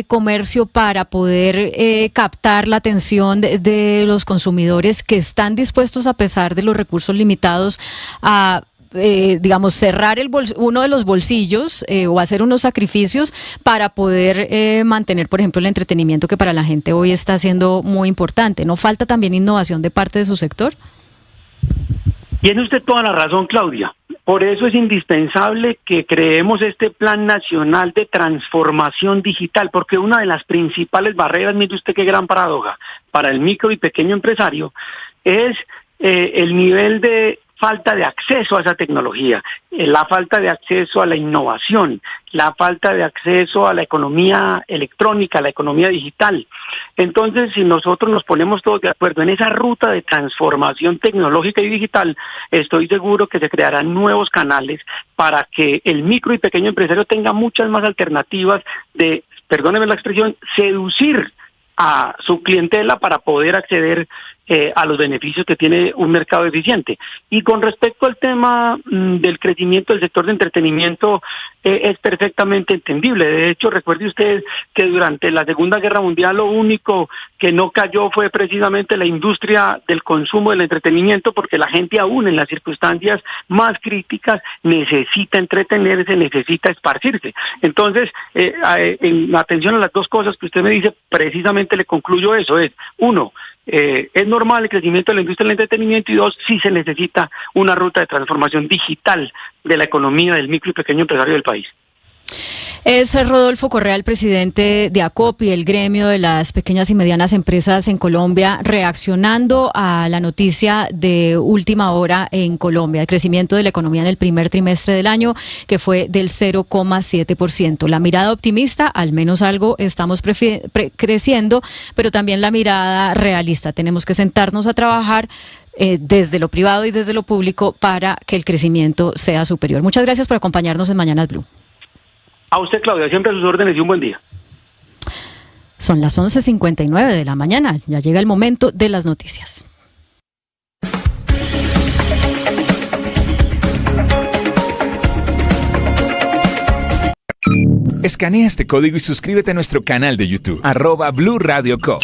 comercio para poder captar la atención de los consumidores que están dispuestos, a pesar de los recursos limitados, a digamos, cerrar uno de los bolsillos o hacer unos sacrificios para poder mantener, por ejemplo, el entretenimiento, que para la gente hoy está siendo muy importante? ¿No falta también innovación de parte de su sector? Tiene usted toda la razón, Claudia. Por eso es indispensable que creemos este Plan Nacional de Transformación Digital, porque una de las principales barreras, mire usted qué gran paradoja, para el micro y pequeño empresario es el nivel de falta de acceso a esa tecnología, la falta de acceso a la innovación, la falta de acceso a la economía electrónica, a la economía digital. Entonces, si nosotros nos ponemos todos de acuerdo en esa ruta de transformación tecnológica y digital, estoy seguro que se crearán nuevos canales para que el micro y pequeño empresario tenga muchas más alternativas de, perdónenme la expresión, seducir a su clientela para poder acceder a los beneficios que tiene un mercado eficiente. Y con respecto al tema del crecimiento del sector de entretenimiento, es perfectamente entendible. De hecho, recuerde usted que durante la Segunda Guerra Mundial lo único que no cayó fue precisamente la industria del consumo del entretenimiento, porque la gente aún en las circunstancias más críticas necesita entretenerse, necesita esparcirse. Entonces, en atención a las dos cosas que usted me dice, precisamente le concluyo eso, es, uno, es normal el crecimiento de la industria del entretenimiento, y dos, sí se necesita una ruta de transformación digital de la economía del micro y pequeño empresario del país. Es Rodolfo Correa, el presidente de ACOPI, el gremio de las pequeñas y medianas empresas en Colombia, reaccionando a la noticia de última hora en Colombia, el crecimiento de la economía en el primer trimestre del año, que fue del 0,7%. La mirada optimista, al menos algo estamos creciendo, pero también la mirada realista. Tenemos que sentarnos a trabajar desde lo privado y desde lo público para que el crecimiento sea superior. Muchas gracias por acompañarnos en Mañanas Blue. A usted, Claudia, siempre a sus órdenes y un buen día. Son las 11:59 de la mañana. Ya llega el momento de las noticias. Escanea este código y suscríbete a nuestro canal de YouTube, @Blue Radio Co.